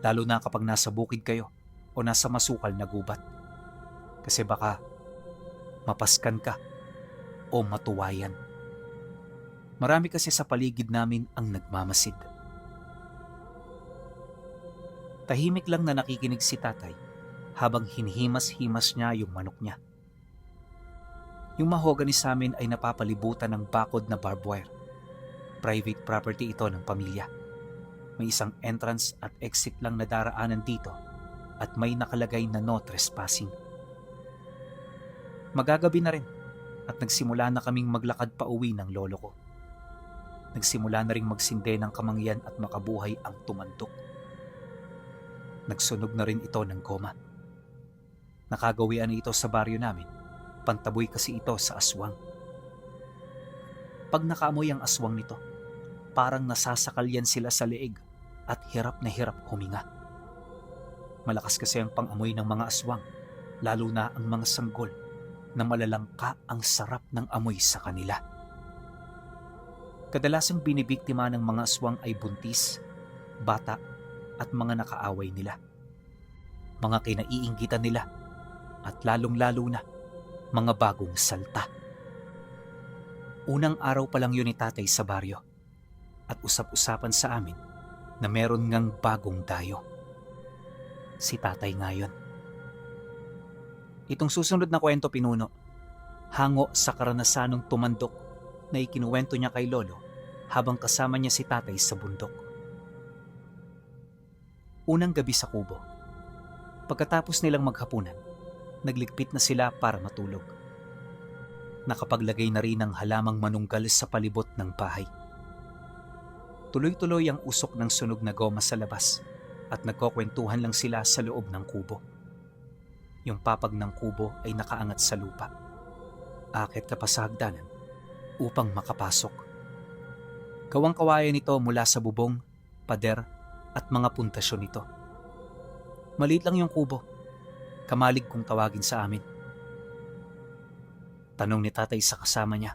[SPEAKER 1] Lalo na kapag nasa bukid kayo o nasa masukal na gubat. Kasi baka mapaskan ka o matuwayan. Marami kasi sa paligid namin ang nagmamasid. Tahimik lang na nakikinig si tatay habang hinihimas-himas niya yung manok niya. Yung mahogany sa amin ay napapalibutan ng bakod na barbed wire. Private property ito ng pamilya. May isang entrance at exit lang na daraanan dito at may nakalagay na no trespassing. Magagabi na rin at nagsimula na kaming maglakad pa uwi ng lolo ko. Nagsimula na ring magsinde ng kamangyan at makabuhay ang tumandok. Nagsunog na rin ito ng goma. Nakagawian na ito sa baryo namin. Pantaboy kasi ito sa aswang. Pag nakaamoy ang aswang nito, parang nasasakal yan sila sa leeg at hirap na hirap huminga. Malakas kasi ang pang-amoy ng mga aswang, lalo na ang mga sanggol na malalangka ang sarap ng amoy sa kanila. Kadalasang binibiktima ng mga aswang ay buntis, bata at mga nakaaway nila. Mga kinaiinggitan nila at lalong-lalo na mga bagong salta. Unang araw pa lang yun ni tatay sa baryo at usap-usapan sa amin na meron ngang bagong dayo. Si tatay ngayon. Itong susunod na kwento, Pinuno, hango sa karanasanong tumandok na ikinuwento niya kay Lolo habang kasama niya si tatay sa bundok. Unang gabi sa kubo. Pagkatapos nilang maghapunan, nagligpit na sila para matulog. Nakapaglagay na rin ng halamang manunggal sa palibot ng bahay. Tuloy-tuloy ang usok ng sunog na goma sa labas at nagkukwentuhan lang sila sa loob ng kubo. Yung papag ng kubo ay nakaangat sa lupa. Akit ka pa sa hagdanan upang makapasok. Gawang kawayan ito mula sa bubong, pader at mga puntasyon nito. Maliit lang yung kubo. Kamalig kung tawagin sa amin. Tanong ni tatay sa kasama niya.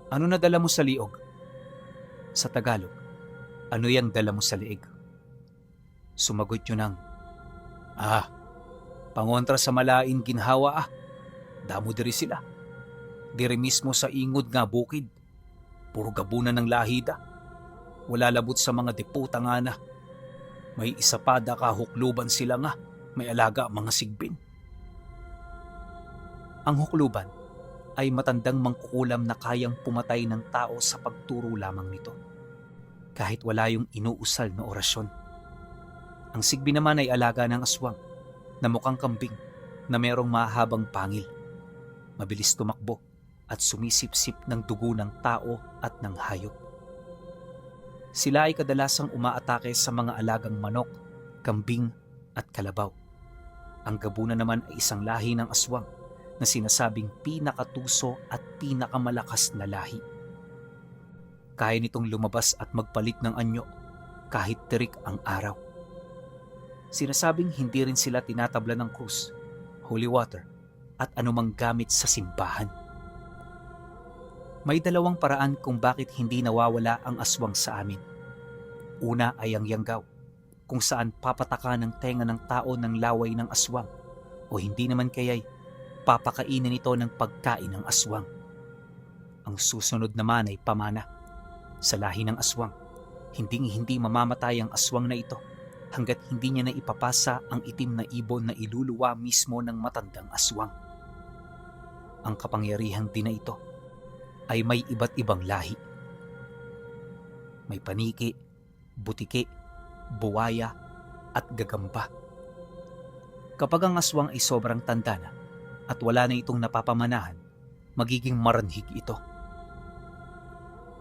[SPEAKER 1] Ano na dala mo sa liog? Sa Tagalog, ano yang dala mo sa liig? Sumagot yun ng, pangontra sa malain ginhawa Damo diri sila. Diri mismo sa ingod nga bukid. Puro gabunan ng lahida. Wala labot sa mga deputa nga na. May isapada ka hukluban sila nga. May alaga mga sigbin. Ang hukluban ay matandang mangkukulam na kayang pumatay ng tao sa pagturo lamang nito. Kahit wala yung inuusal na orasyon. Ang sigbin naman ay alaga ng aswang na mukhang kambing na merong mahabang pangil. Mabilis tumakbo at sumisipsip ng dugo ng tao at ng hayop. Sila ay kadalasang umaatake sa mga alagang manok, kambing at kalabaw. Ang gabunan naman ay isang lahi ng aswang na sinasabing pinakatuso at pinakamalakas na lahi. Kaya nitong lumabas at magpalit ng anyo kahit tirik ang araw. Sinasabing hindi rin sila tinatabla ng krus, holy water at anumang gamit sa simbahan. May dalawang paraan kung bakit hindi nawawala ang aswang sa amin. Una ay ang yanggaw, kung saan papataka ng tenga ng tao ng laway ng aswang o hindi naman kaya'y papakainin ito ng pagkain ng aswang. Ang susunod naman ay pamana. Sa lahi ng aswang, hindi mamamatay ang aswang na ito hanggat hindi niya na ipapasa ang itim na ibon na iluluwa mismo ng matandang aswang. Ang kapangyarihan din na ito ay may iba't ibang lahi. May paniki, butiki, buwaya at gagamba. Kapag ang aswang ay sobrang tanda na at wala na itong napapamanahan, magiging maranhig ito.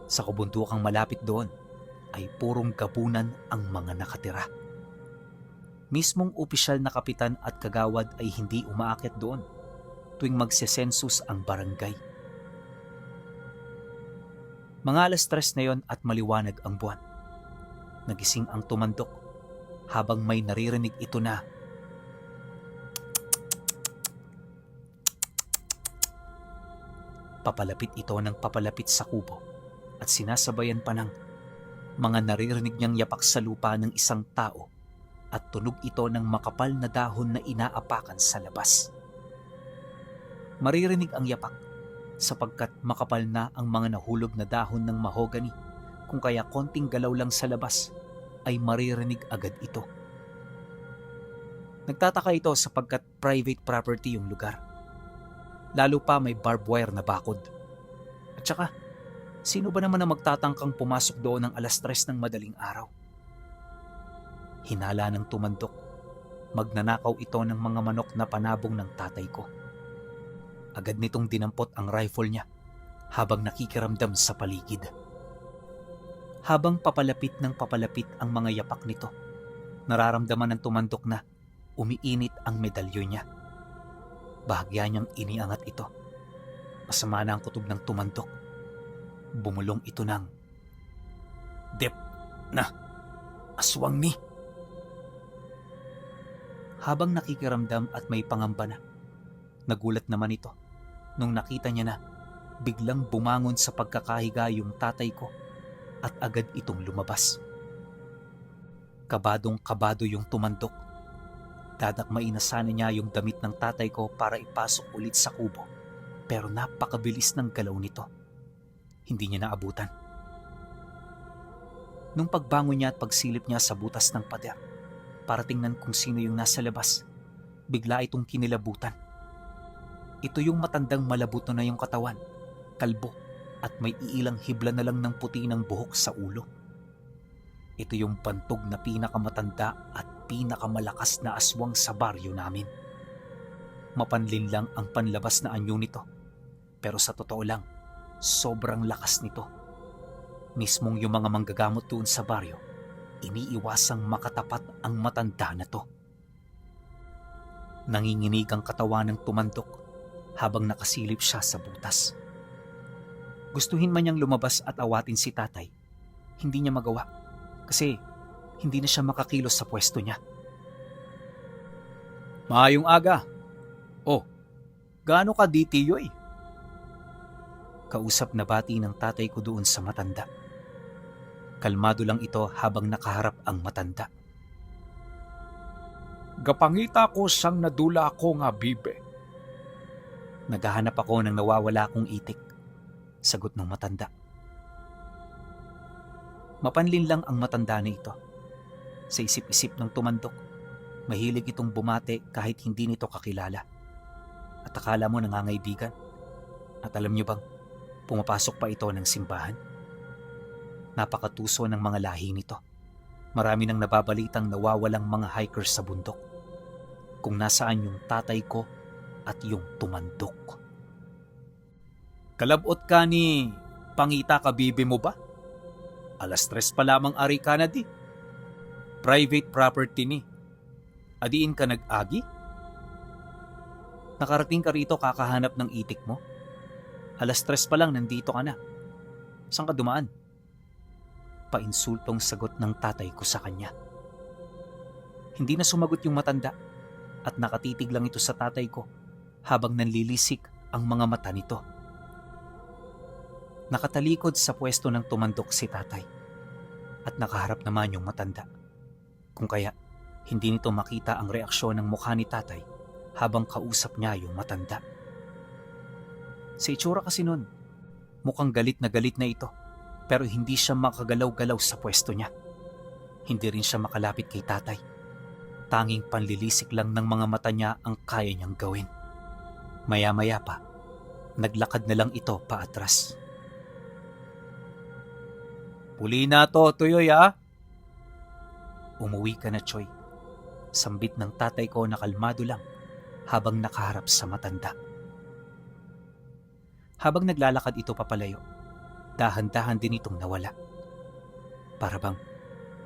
[SPEAKER 1] Sa kabundukang malapit doon ay purong gabunan ang mga nakatira. Mismong opisyal na kapitan at kagawad ay hindi umaakit doon tuwing magsesensus ang barangay. Mga 3:00 na yon at maliwanag ang buwan. Nagising ang tumandok habang may naririnig ito na papalapit ito ng papalapit sa kubo at sinasabayan pa ng mga naririnig niyang yapak sa lupa ng isang tao at tunog ito ng makapal na dahon na inaapakan sa labas. Maririnig ang yapak sapagkat makapal na ang mga nahulog na dahon ng mahogany, kung kaya konting galaw lang sa labas ay maririnig agad ito. Nagtataka ito sapagkat private property yung lugar. Lalo pa may barbed wire na bakod. At saka, sino ba naman ang magtatangkang pumasok doon ng 3:00 ng madaling araw? Hinala ng tumandok, magnanakaw ito ng mga manok na panabong ng tatay ko. Agad nitong dinampot ang rifle niya habang nakikiramdam sa paligid. Habang papalapit ng papalapit ang mga yapak nito, nararamdaman ng tumandok na umiinit ang medalyon niya. Bahagya niyang iniangat ito. Masama na ang kutob ng tumandok. Bumulong ito ng "Dep na aswang ni." Habang nakikiramdam at may pangamba na, nagulat naman ito nung nakita niya na biglang bumangon sa pagkakahiga yung tatay ko at agad itong lumabas. Kabadong-kabado yung tumandok. Dadakmain na sana niya yung damit ng tatay ko para ipasok ulit sa kubo, pero napakabilis ng galaw nito. Hindi niya naabutan. Nung pagbangon niya at pagsilip niya sa butas ng pader para tingnan kung sino yung nasa labas, bigla itong kinilabutan. Ito yung matandang malabuto na yung katawan, kalbo, at may iilang hibla na lang ng puti ng buhok sa ulo. Ito yung bantog na pinakamatanda at pinakamalakas na aswang sa baryo namin. Mapanlin lang ang panlabas na anyo nito, pero sa totoo lang, sobrang lakas nito. Mismong yung mga manggagamot doon sa baryo, iniiwasang makatapat ang matanda na to. Nanginginig ang katawan ng tumandok habang nakasilip siya sa butas. Gustuhin man niyang lumabas at awatin si tatay, hindi niya magawa kasi hindi na siya makakilos sa pwesto niya.
[SPEAKER 3] Maayong aga. Oh, gaano ka di, Tiyoy?
[SPEAKER 1] Kausap na bati ng tatay ko doon sa matanda. Kalmado lang ito habang nakaharap ang matanda.
[SPEAKER 3] Gapangita ko sang nadula ako nga bibe.
[SPEAKER 1] Naghahanap ako ng nawawala kong itik, sagot ng matanda. Mapanlin lang ang matanda na ito. Sa isip-isip ng tumandok, mahilig itong bumate kahit hindi nito kakilala. At akala mo nangangaibigan. At alam niyo bang, pumapasok pa ito ng simbahan? Napakatuso ng mga lahi nito. Marami nang nababalitang nawawalang mga hikers sa bundok. Kung nasaan yung tatay ko at yung tumandok.
[SPEAKER 3] Kalabot ka ni Pangita ka bibe mo ba? 3:00 pa lamang ari ka na di. Private property ni. Adiin ka nag-agi?
[SPEAKER 1] Nakarating ka rito kakahanap ng itik mo? 3:00 pa lang nandito ka na. Saan ka dumaan? Painsultong sagot ng tatay ko sa kanya. Hindi na sumagot yung matanda at nakatitig lang ito sa tatay ko habang nanlilisik ang mga mata nito. Nakatalikod sa pwesto ng tumandok si tatay at nakaharap naman yung matanda. Kung kaya hindi nito makita ang reaksyon ng mukha ni tatay habang kausap niya yung matanda. Sa itsura kasi nun, mukhang galit na ito pero hindi siya makagalaw-galaw sa pwesto niya. Hindi rin siya makalapit kay tatay. Tanging panlilisik lang ng mga mata niya ang kaya niyang gawin. Maya-maya pa, naglakad na lang ito paatras.
[SPEAKER 3] Puli na to, Tuyoy ha?
[SPEAKER 1] Umuwi ka na, Choy. Sambit ng tatay ko na kalmado lang habang nakaharap sa matanda. Habang naglalakad ito papalayo, dahan-dahan din itong nawala. Para bang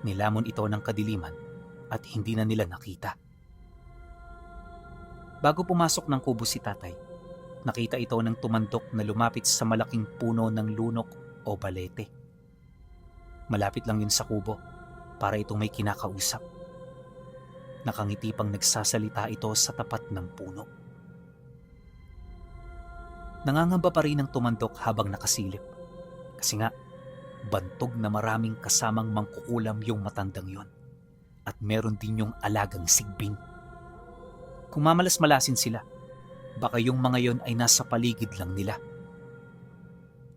[SPEAKER 1] nilamon ito ng kadiliman at hindi na nila nakita. Bago pumasok ng kubo si tatay, Nakita ito ng tumandok na lumapit sa malaking puno ng lunok o balete. Malapit lang yun sa kubo para itong may kinakausap. Nakangiti pang nagsasalita ito sa tapat ng puno. Nangangamba pa rin ang tumandok habang nakasilip. Kasi nga, bantog na maraming kasamang mangkukulam yung matandang yon. At meron din yung alagang sigbin. Kung mamalas-malasin sila, baka yung mga yon ay nasa paligid lang nila.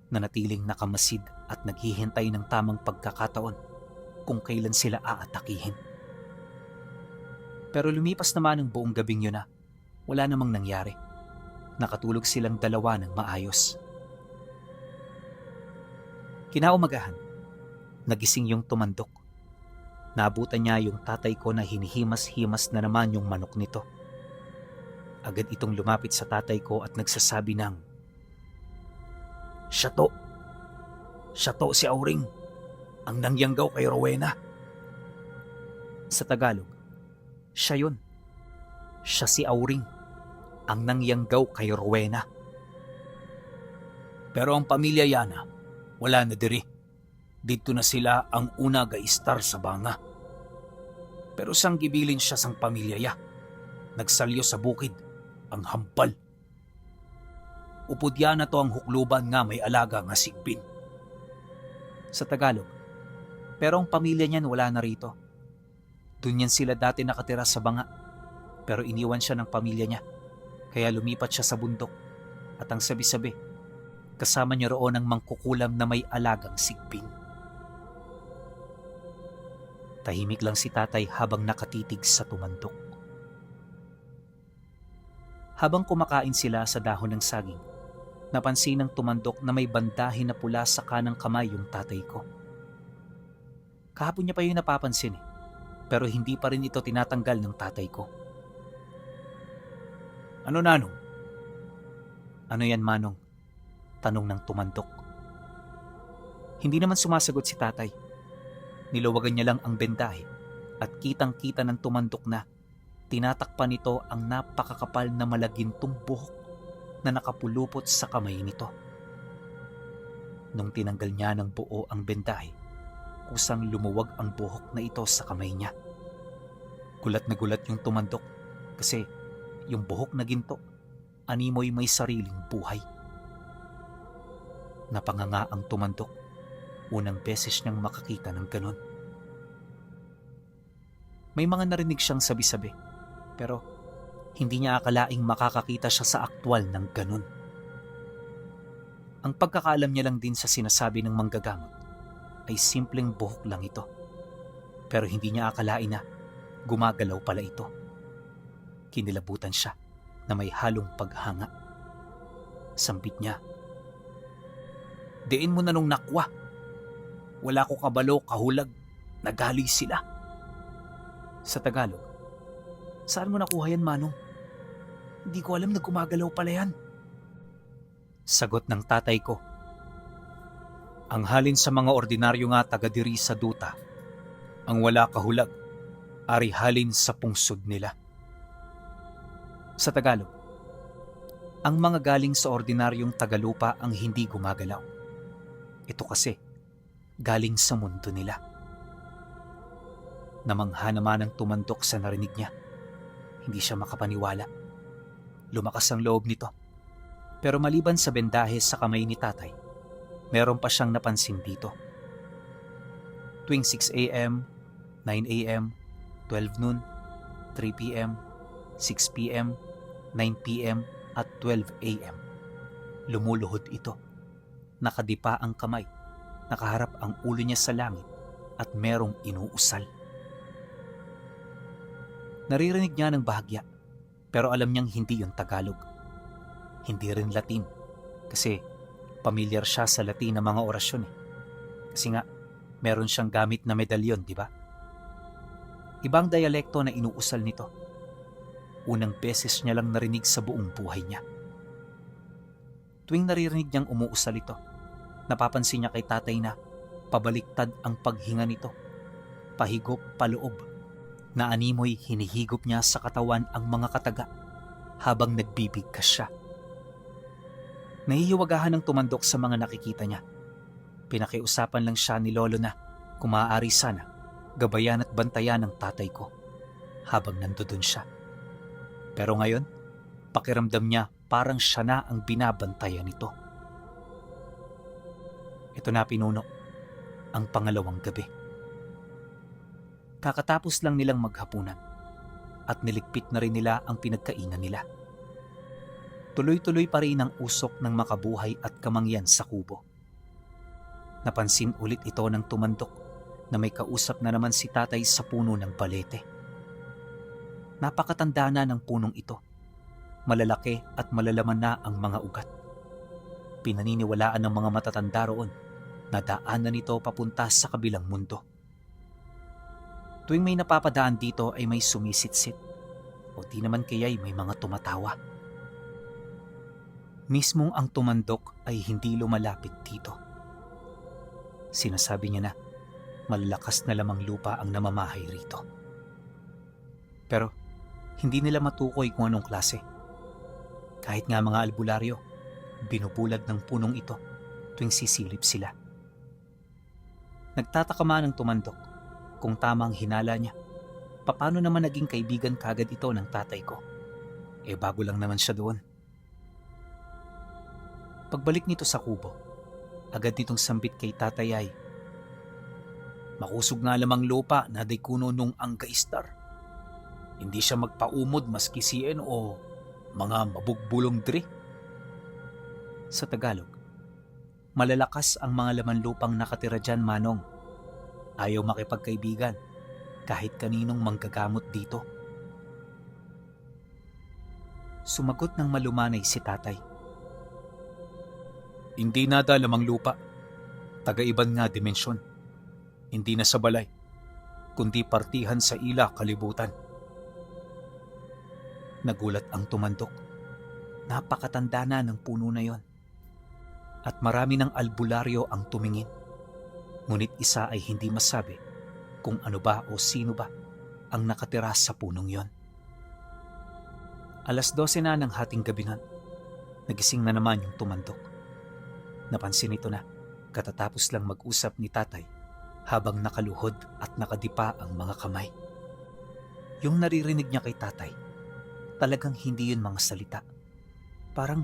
[SPEAKER 1] Nanatiling nakamasid at naghihintay ng tamang pagkakataon kung kailan sila aatakihin. Pero lumipas naman ang buong gabing yun na wala namang nangyari. Nakatulog silang dalawa ng maayos. Kinaumagahan, nagising yung tumandok. Naabutan niya yung tatay ko na hinihimas-himas na naman yung manok nito. Agad itong lumapit sa tatay ko at nagsasabi ng, Siya to si Auring, ang nangyanggaw kay Rowena." Sa Tagalog, siya yun. Siya si Auring, ang nangyanggaw kay Rowena. "Pero ang pamilya Yana, wala na diri. Dito na sila ang una ga-istar sa banga. Pero sang gibilin siya sang pamilya ya. Nagsalyo sa bukid, ang hampal. Upod na to ang hukluban nga may alaga nga sigbin." Sa Tagalog, pero ang pamilya niyan wala na rito. Doon yan sila dati nakatira sa banga, pero iniwan siya ng pamilya niya. Kaya lumipat siya sa bundok at ang sabi-sabi, kasama niya roon ang mangkukulam na may alagang sigbin. Tahimik lang si tatay habang nakatitig sa tumandok. Habang kumakain sila sa dahon ng saging, napansin ng tumandok na may bandahin na pula sa kanang kamay yung tatay ko. Kahapon niya pa yun napapansin pero hindi pa rin ito tinatanggal ng tatay ko. "Ano, Nanong?" "Ano yan, Manong?" tanong ng tumandok. Hindi naman sumasagot si tatay. Niluwagan niya lang ang bendahe at kitang-kita ng tumandok na tinatakpan nito ang napakakapal na malagintong buhok na nakapulupot sa kamay nito. Nung tinanggal niya ng buo ang bendahe, kusang lumuwag ang buhok na ito sa kamay niya. Gulat na gulat yung tumandok kasi yung buhok na ginto, animoy may sariling buhay. Napanganga ang tumandok. Unang beses niyang makakita ng ganon. May mga narinig siyang sabi-sabi, pero hindi niya akalaing makakakita siya sa aktwal ng ganun. Ang pagkakaalam niya lang din sa sinasabi ng manggagamot ay simpleng buhok lang ito. Pero hindi niya akalain na gumagalaw pala ito. Kinilabutan siya na may halong paghanga. Sambit niya, "Diin mo na nung nakwa. Wala ko kabalo kahulag. Nagali sila." Sa Tagalog, "Saan mo nakuha yan, Manong? Hindi ko alam na gumagalaw pala yan." Sagot ng tatay ko, "Ang halin sa mga ordinaryo nga taga-diri sa duta, ang wala kahulag, ari halin sa pungsod nila." Sa Tagalog, ang mga galing sa ordinaryong tagalupa ang hindi gumagalaw. Ito kasi, galing sa mundo nila. Namangha naman ang tumandok sa narinig niya. Hindi siya makapaniwala. Lumakas ang loob nito. Pero maliban sa bendahe sa kamay ni tatay, meron pa siyang napansin dito. Tuwing 6 a.m., 9 a.m., 12 noon, 3 p.m., 6 p.m., 9 p.m. at 12 a.m. lumuluhod ito. Nakadipa ang kamay, nakaharap ang ulo niya sa langit at merong inuusal. Naririnig niya ng bahagya, pero alam niyang hindi yon Tagalog. Hindi rin Latin, kasi pamilyar siya sa Latin na mga orasyon . Kasi nga, meron siyang gamit na medalyon, di ba? Ibang dialekto na inuusal nito. Unang beses niya lang narinig sa buong buhay niya. Tuwing naririnig niyang umuusal ito, napapansin niya kay tatay na pabaliktad ang paghinga nito. Pahigop paloob. Na animoy hinihigop niya sa katawan ang mga kataga habang nagbibigkas siya. Nahihiwagahan ng tumandok sa mga nakikita niya. Pinakiusapan lang siya ni Lolo na kung maaari sana, gabayan at bantayan ng tatay ko habang nandoon siya. Pero ngayon, pakiramdam niya parang siya na ang binabantayan nito. Ito na pinuno, ang pangalawang gabi. Kakatapos lang nilang maghapunan at niligpit na rin nila ang pinagkainan nila. Tuloy-tuloy pa rin ang usok ng makabuhay at kamangyan sa kubo. Napansin ulit ito ng tumandok na may kausap na naman si tatay sa puno ng balete. Napakatanda na ng punong ito. Malalaki at malalaman na ang mga ugat. Pinaniniwalaan ng mga matatanda roon na daanan nito papunta sa kabilang mundo. Tuwing may napapadaan dito ay may sumisitsit o di naman kaya'y may mga tumatawa. Mismong ang tumandok ay hindi lumalapit dito. Sinasabi niya na malalakas na lamang lupa ang namamahay rito. Pero hindi nila matukoy kung anong klase. Kahit nga mga albularyo, binubulad ng punong ito tuwing sisilip sila. Nagtataka man ang tumandok kung tama ang hinala niya. Paano naman naging kaibigan kagad ito ng tatay ko? Bago lang naman siya doon. Pagbalik nito sa kubo, agad nitong sambit kay tatay ay, "Makusog nga lamang lupa na day kuno nung ang gaistar. Hindi siya magpaumod maski sien o mga mabugbulong diri." Sa Tagalog, malalakas ang mga laman lupang nakatira dyan, Manong. Ayaw makipagkaibigan kahit kaninong manggagamot dito. Sumagot ng malumanay si tatay. "Hindi nada lamang lupa, taga-iban nga dimensyon. Hindi na sa balay, kundi partihan sa ila kalibutan." Nagulat ang tumandok. Napakatanda na ng puno na yon. At marami ng albularyo ang tumingin. Ngunit isa ay hindi masabi kung ano ba o sino ba ang nakatira sa punong yon. 12:00 na ng hating gabi nun. Nagising na naman yung tumandok. Napansin ito na katatapos lang mag-usap ni tatay habang nakaluhod at nakadipa ang mga kamay. Yung naririnig niya kay tatay, talagang hindi yun mga salita. Parang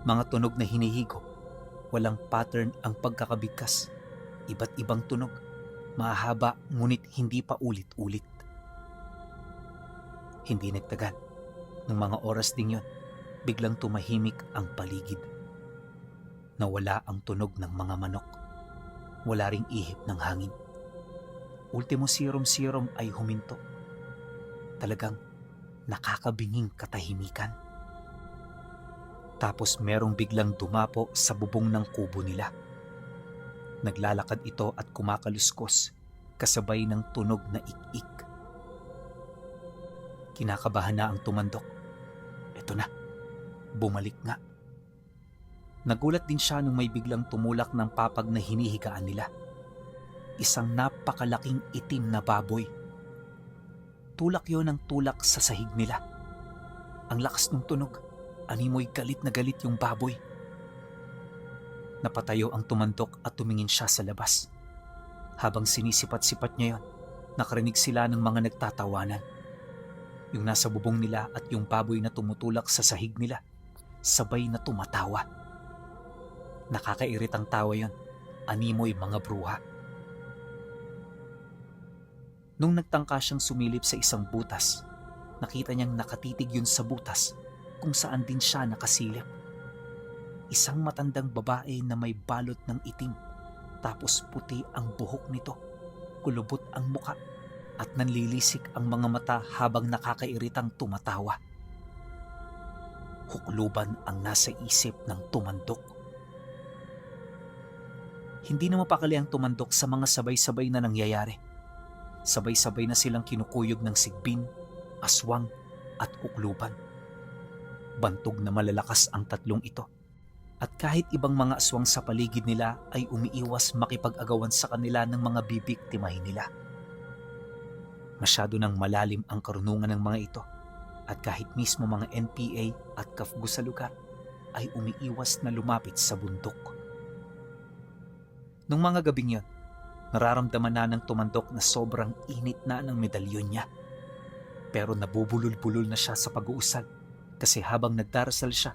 [SPEAKER 1] mga tunog na hinihigo. Walang pattern ang pagkakabigkas. Iba't ibang tunog, mahaba ngunit hindi pa ulit-ulit. Hindi nagtagal. Nung mga oras ding yun, biglang tumahimik ang paligid. Nawala ang tunog ng mga manok. Wala ring ihip ng hangin. Ultimo sirom-sirom ay huminto. Talagang nakakabinging katahimikan. Tapos merong biglang dumapo sa bubong ng kubo nila. Naglalakad ito at kumakaluskos kasabay ng tunog na ik-ik. Kinakabahan na ang tumandok. Ito na, bumalik nga. Nagulat din siya nung may biglang tumulak ng papag na hinihigaan nila. Isang napakalaking itim na baboy. Tulak yon ng tulak sa sahig nila. Ang lakas ng tunog, animoy galit na galit yung baboy. Napatayo ang tumandok at tumingin siya sa labas. Habang sinisipat-sipat niya yon, nakarinig sila ng mga nagtatawanan. Yung nasa bubong nila at yung baboy na tumutulak sa sahig nila, sabay na tumatawa. Nakakairitang tawa yon, animoy mga bruha. Nung nagtangka siyang sumilip sa isang butas, nakita niyang nakatitig yun sa butas kung saan din siya nakasilip. Isang matandang babae na may balot ng itim, tapos puti ang buhok nito, kulubot ang muka, at nanlilisik ang mga mata habang nakakairitang tumatawa. Hukluban ang nasa isip ng tumandok. Hindi na mapakali ang tumandok sa mga sabay-sabay na nangyayari. Sabay-sabay na silang kinukuyog ng sigbin, aswang at hukluban. Bantog na malalakas ang tatlong ito. At kahit ibang mga aswang sa paligid nila ay umiiwas makipag-agawan sa kanila ng mga bibiktimahin nila. Masyado nang malalim ang karunungan ng mga ito at kahit mismo mga NPA at kafgu sa lugar ay umiiwas na lumapit sa bundok. Nung mga gabing yon, nararamdaman na ng tumandok na sobrang init na ng medalyon niya. Pero nabubulol-bulol na siya sa pag-uusal kasi habang nagdarasal siya,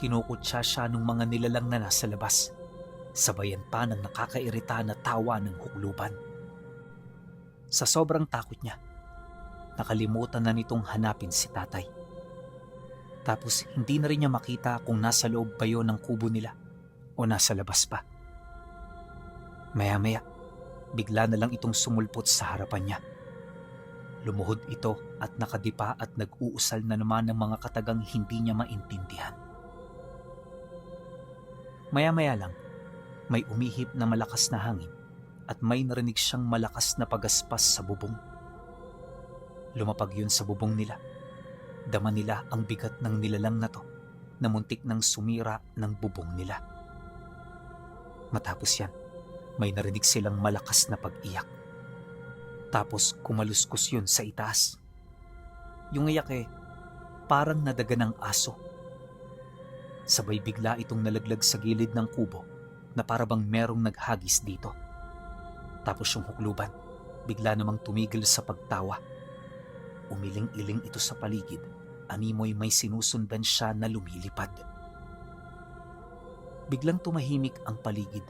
[SPEAKER 1] kinukutsa siya ng mga nilalang na nasa labas. Sabayan pa ng nakakairita na tawa ng hukluban. Sa sobrang takot niya, nakalimutan na nitong hanapin si tatay. Tapos hindi na rin niya makita kung nasa loob ba yun ng kubo nila o nasa labas pa. Maya-maya, bigla na lang itong sumulpot sa harapan niya. Lumuhod ito at nakadipa at nag-uusal na naman ng mga katagang hindi niya maintindihan. Maya-maya lang, may umihip na malakas na hangin at may narinig siyang malakas na pagaspas sa bubong. Lumapag yun sa bubong nila. Dama nila ang bigat ng nilalang na to na muntik nang sumira ng bubong nila. Matapos yan, may narinig silang malakas na pag-iyak. Tapos kumaluskos yun sa itaas. Yung iyak parang nadaga ng aso. Sabay bigla itong nalaglag sa gilid ng kubo na parabang merong naghagis dito. Tapos yung hukluban, bigla namang tumigil sa pagtawa. Umiling-iling ito sa paligid, animoy may sinusundan siya na lumilipad. Biglang tumahimik ang paligid.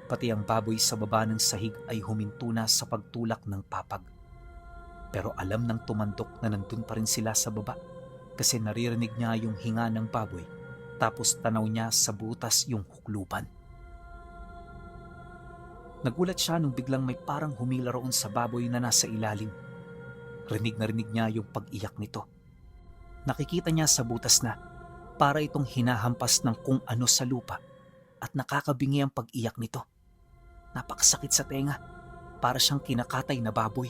[SPEAKER 1] Pati ang baboy sa baba ng sahig ay huminto na sa pagtulak ng papag. Pero alam ng tumandok na nandun pa rin sila sa baba kasi naririnig niya yung hinga ng baboy tapos tanaw niya sa butas yung hukluban. Nagulat siya nung biglang may parang humila roon sa baboy na nasa ilalim. Rinig na rinig niya yung pag-iyak nito. Nakikita niya sa butas na para itong hinahampas ng kung ano sa lupa at nakakabingi ang pag-iyak nito. Napakasakit sa tenga, para siyang kinakatay na baboy.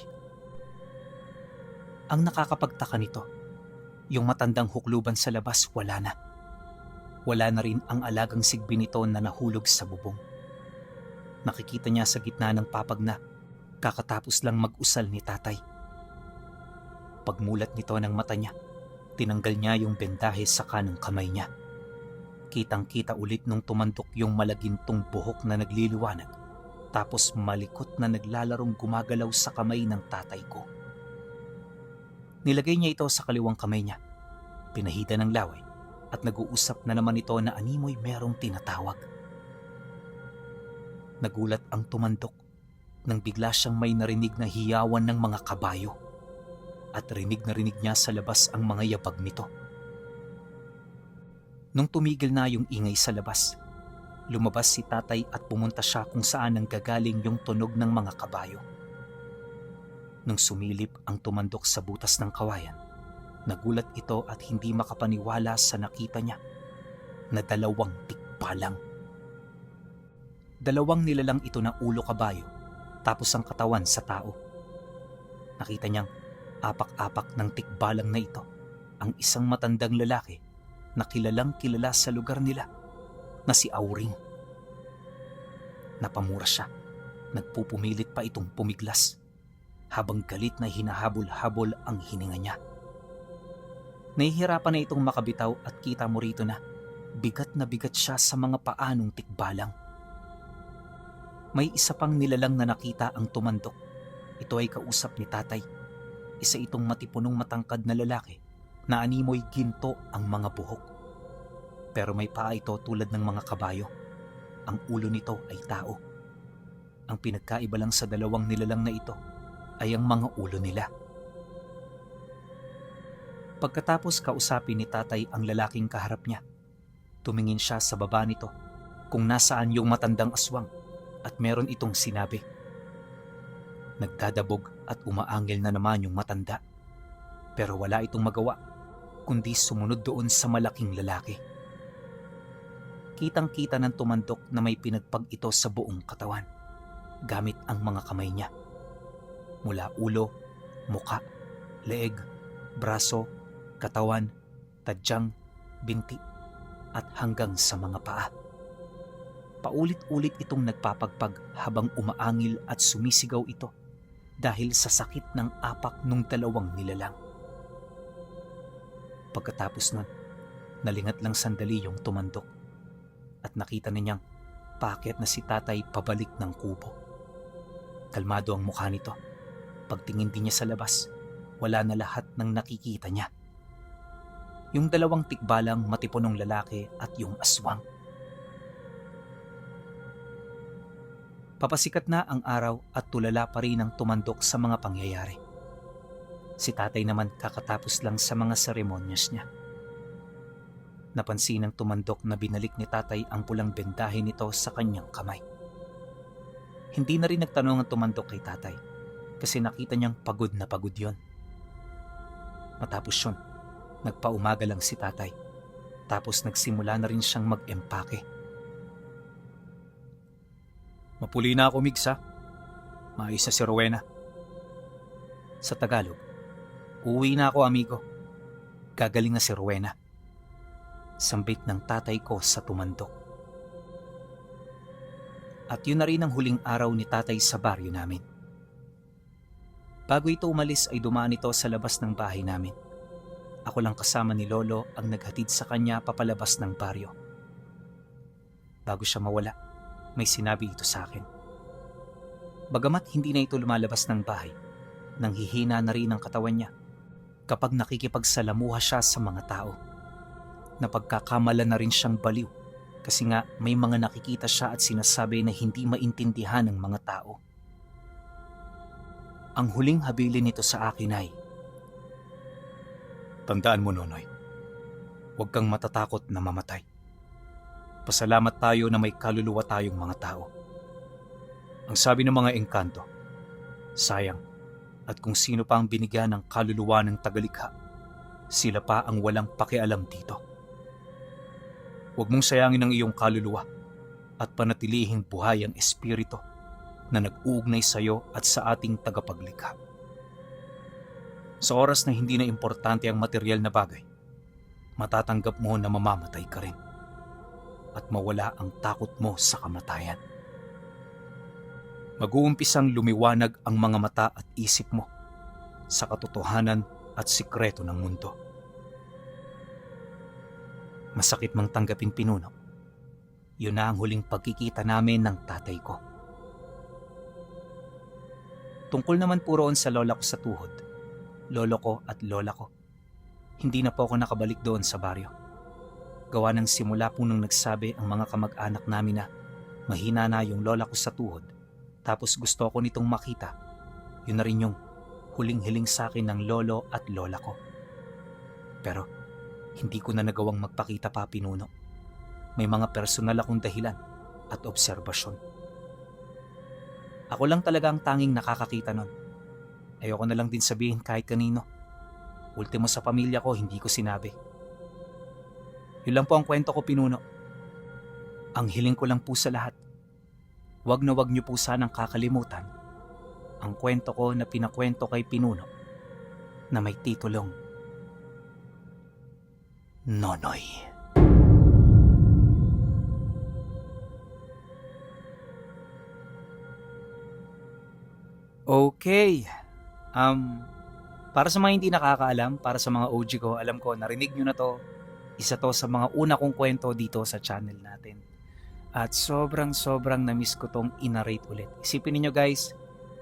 [SPEAKER 1] Ang nakakapagtaka nito, yung matandang hukluban sa labas wala na. Wala na rin ang alagang sigbi nito na nahulog sa bubong. Nakikita niya sa gitna ng papag na kakatapos lang mag-usal ni tatay. Pagmulat nito ng mata niya, tinanggal niya yung bendahe sa kanang kamay niya. Kitang-kita ulit nung tumandok yung malagintong buhok na nagliliwanag, tapos malikot na naglalarong gumagalaw sa kamay ng tatay ko. Nilagay niya ito sa kaliwang kamay niya, pinahida ng laway, at nag-uusap na naman ito na animoy merong tinatawag. Nagulat ang tumandok nang bigla siyang may narinig na hiyawan ng mga kabayo at rinig na rinig niya sa labas ang mga yabag nito. Nung tumigil na yung ingay sa labas, lumabas si tatay at pumunta siya kung saan nanggagaling yung tunog ng mga kabayo. Nung sumilip ang tumandok sa butas ng kawayan, nagulat ito at hindi makapaniwala sa nakita niya na 2 tikbalang. 2 nilalang ito na ulo kabayo tapos ang katawan sa tao. Nakita niyang apak-apak ng tikbalang na ito ang isang matandang lalaki na kilalang kilala sa lugar nila na si Auring. Napamura siya, nagpupumilit pa itong pumiglas habang galit na hinahabol-habol ang hininga niya. Nahihirapan na itong makabitaw at kita mo rito na bigat siya sa mga paanong tikbalang. May isa pang nilalang na nakita ang tumandok. Ito ay kausap ni tatay. Isa itong matipunong matangkad na lalaki na animoy ginto ang mga buhok. Pero may paa ito tulad ng mga kabayo. Ang ulo nito ay tao. Ang pinagkaiba lang sa 2 nilalang na ito ay ang mga ulo nila. Pagkatapos kausapin ni tatay ang lalaking kaharap niya, tumingin siya sa baba nito kung nasaan yung matandang aswang at meron itong sinabi. Nagdadabog at umaangil na naman yung matanda, pero wala itong magawa kundi sumunod doon sa malaking lalaki. Kitang-kita ng tumandok na may pinagpag ito sa buong katawan gamit ang mga kamay niya. Mula ulo, muka, leeg, braso, katawan, tadyang, binti, at hanggang sa mga paa. Paulit-ulit itong nagpapagpag habang umaangil at sumisigaw ito dahil sa sakit ng apak nung 2 nilalang. Pagkatapos nun, Nalingat lang sandali yung tumandok at nakita na niyang paakyat na si tatay pabalik ng kubo. Kalmado ang mukha nito. Pagtingin din niya sa labas, wala na lahat ng nakikita niya. Yung 2 tikbalang matipunong lalaki at yung aswang. Papasikat na ang araw at tulala pa rin ang tumandok sa mga pangyayari. Si tatay naman kakatapos lang sa mga seremonyas niya. Napansin ng tumandok na binalik ni tatay ang pulang bendahe nito sa kanyang kamay. Hindi na rin nagtanong ang tumandok kay tatay kasi nakita niyang pagod na pagod yon. Matapos yun, nagpaumaga lang si tatay. Tapos nagsimula na rin siyang mag-empake.
[SPEAKER 3] Mapuli na ako, Migs, ha? Maisa si Rowena.
[SPEAKER 1] Sa Tagalog, uwi na ako, amigo. Gagaling na si Rowena. Sambit ng tatay ko sa tumandok. At yun na rin ang huling araw ni tatay sa baryo namin. Bago ito umalis ay dumaan ito sa labas ng bahay namin. Ako lang kasama ni Lolo ang naghatid sa kanya papalabas ng baryo. Bago siya mawala, may sinabi ito sa akin. Bagamat hindi na ito lumalabas ng bahay, nanghihina na rin ang katawan niya kapag nakikipagsalamuha siya sa mga tao. Napagkakamala na rin siyang baliw kasi nga may mga nakikita siya at sinasabi na hindi maintindihan ng mga tao. Ang huling habilin nito sa akin ay,
[SPEAKER 3] Tandaan mo, Nonoy, huwag kang matatakot na mamatay. Pasalamat tayo na may kaluluwa tayong mga tao. Ang sabi ng mga engkanto, sayang, at kung sino pa ang binigyan ng kaluluwa ng tagalikha, sila pa ang walang pakialam dito. Huwag mong sayangin ang iyong kaluluwa at panatilihing buhay ang espiritu na nag-uugnay sa iyo at sa ating tagapaglikha. Sa oras na hindi na importante ang material na bagay, matatanggap mo na mamamatay ka rin at mawala ang takot mo sa kamatayan. Mag-uumpisang lumiwanag ang mga mata at isip mo sa katotohanan at sikreto ng mundo. Masakit mang tanggapin, Pinuno. Yun na ang huling pagkikita namin ng tatay ko. Tungkol naman po roon sa lola ko sa tuhod, lolo ko at lola ko, hindi na po ako nakabalik doon sa baryo. Gawa ng simula po nung nagsabi ang mga kamag-anak namin na mahina na yung lola ko sa tuhod, tapos gusto ko nitong makita, yun na rin yung huling hiling sa akin ng lolo at lola ko. Pero hindi ko na nagawang magpakita pa, Pinuno. May mga personal akong dahilan at obserbasyon. Ako lang talaga ang tanging nakakakita nun. Ayoko na lang din sabihin kahit kanino. Ultimo sa pamilya ko, hindi ko sinabi. Yun lang po ang kwento ko, Pinuno. Ang hiling ko lang po sa lahat, wag na wag niyo po sanang kakalimutan ang kwento ko na pinakwento kay Pinuno na may titulong Nonoy. Okay. Para sa mga hindi nakakaalam, para sa mga OG ko, alam ko, narinig nyo na to. Isa to sa mga una kong kwento dito sa channel natin. At sobrang na-miss ko tong inarrate ulit. Isipin niyo guys,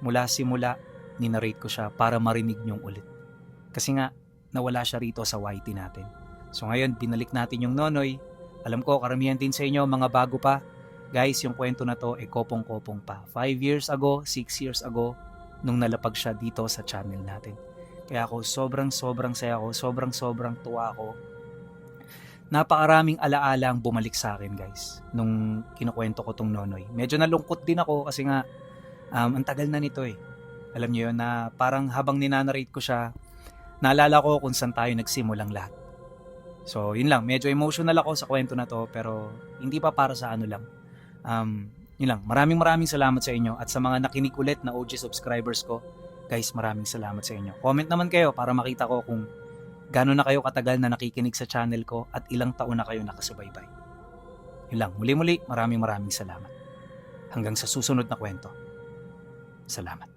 [SPEAKER 3] mula simula, ninarrate ko siya para marinig nyong ulit. Kasi nga, nawala siya rito sa YT natin. So ngayon, binalik natin yung Nonoy. Alam ko, karamihan din sa inyo, mga bago pa. Guys, yung kwento na to, kopong-kopong pa. 5 years ago, 6 years ago, nung nalapag siya dito sa channel natin. Kaya ako sobrang saya ako, sobrang tuwa ako. Napakaraming alaala ang bumalik sa akin guys, nung kinukwento ko tong Nonoy. Medyo nalungkot din ako kasi nga, ang tagal na nito eh. Alam niyo yun na parang habang ninanarrate ko siya, naalala ko kung saan tayo nagsimulang lahat. So yun lang, medyo emotional ako sa kwento na to, pero hindi pa para sa ano lang. Yun lang, maraming salamat sa inyo at sa mga nakinig ulit na OG subscribers ko, guys, maraming salamat sa inyo. Comment naman kayo para makita ko kung gano'n na kayo katagal na nakikinig sa channel ko at ilang taon na kayo nakasubaybay. Yun lang, muli maraming salamat. Hanggang sa susunod na kwento. Salamat.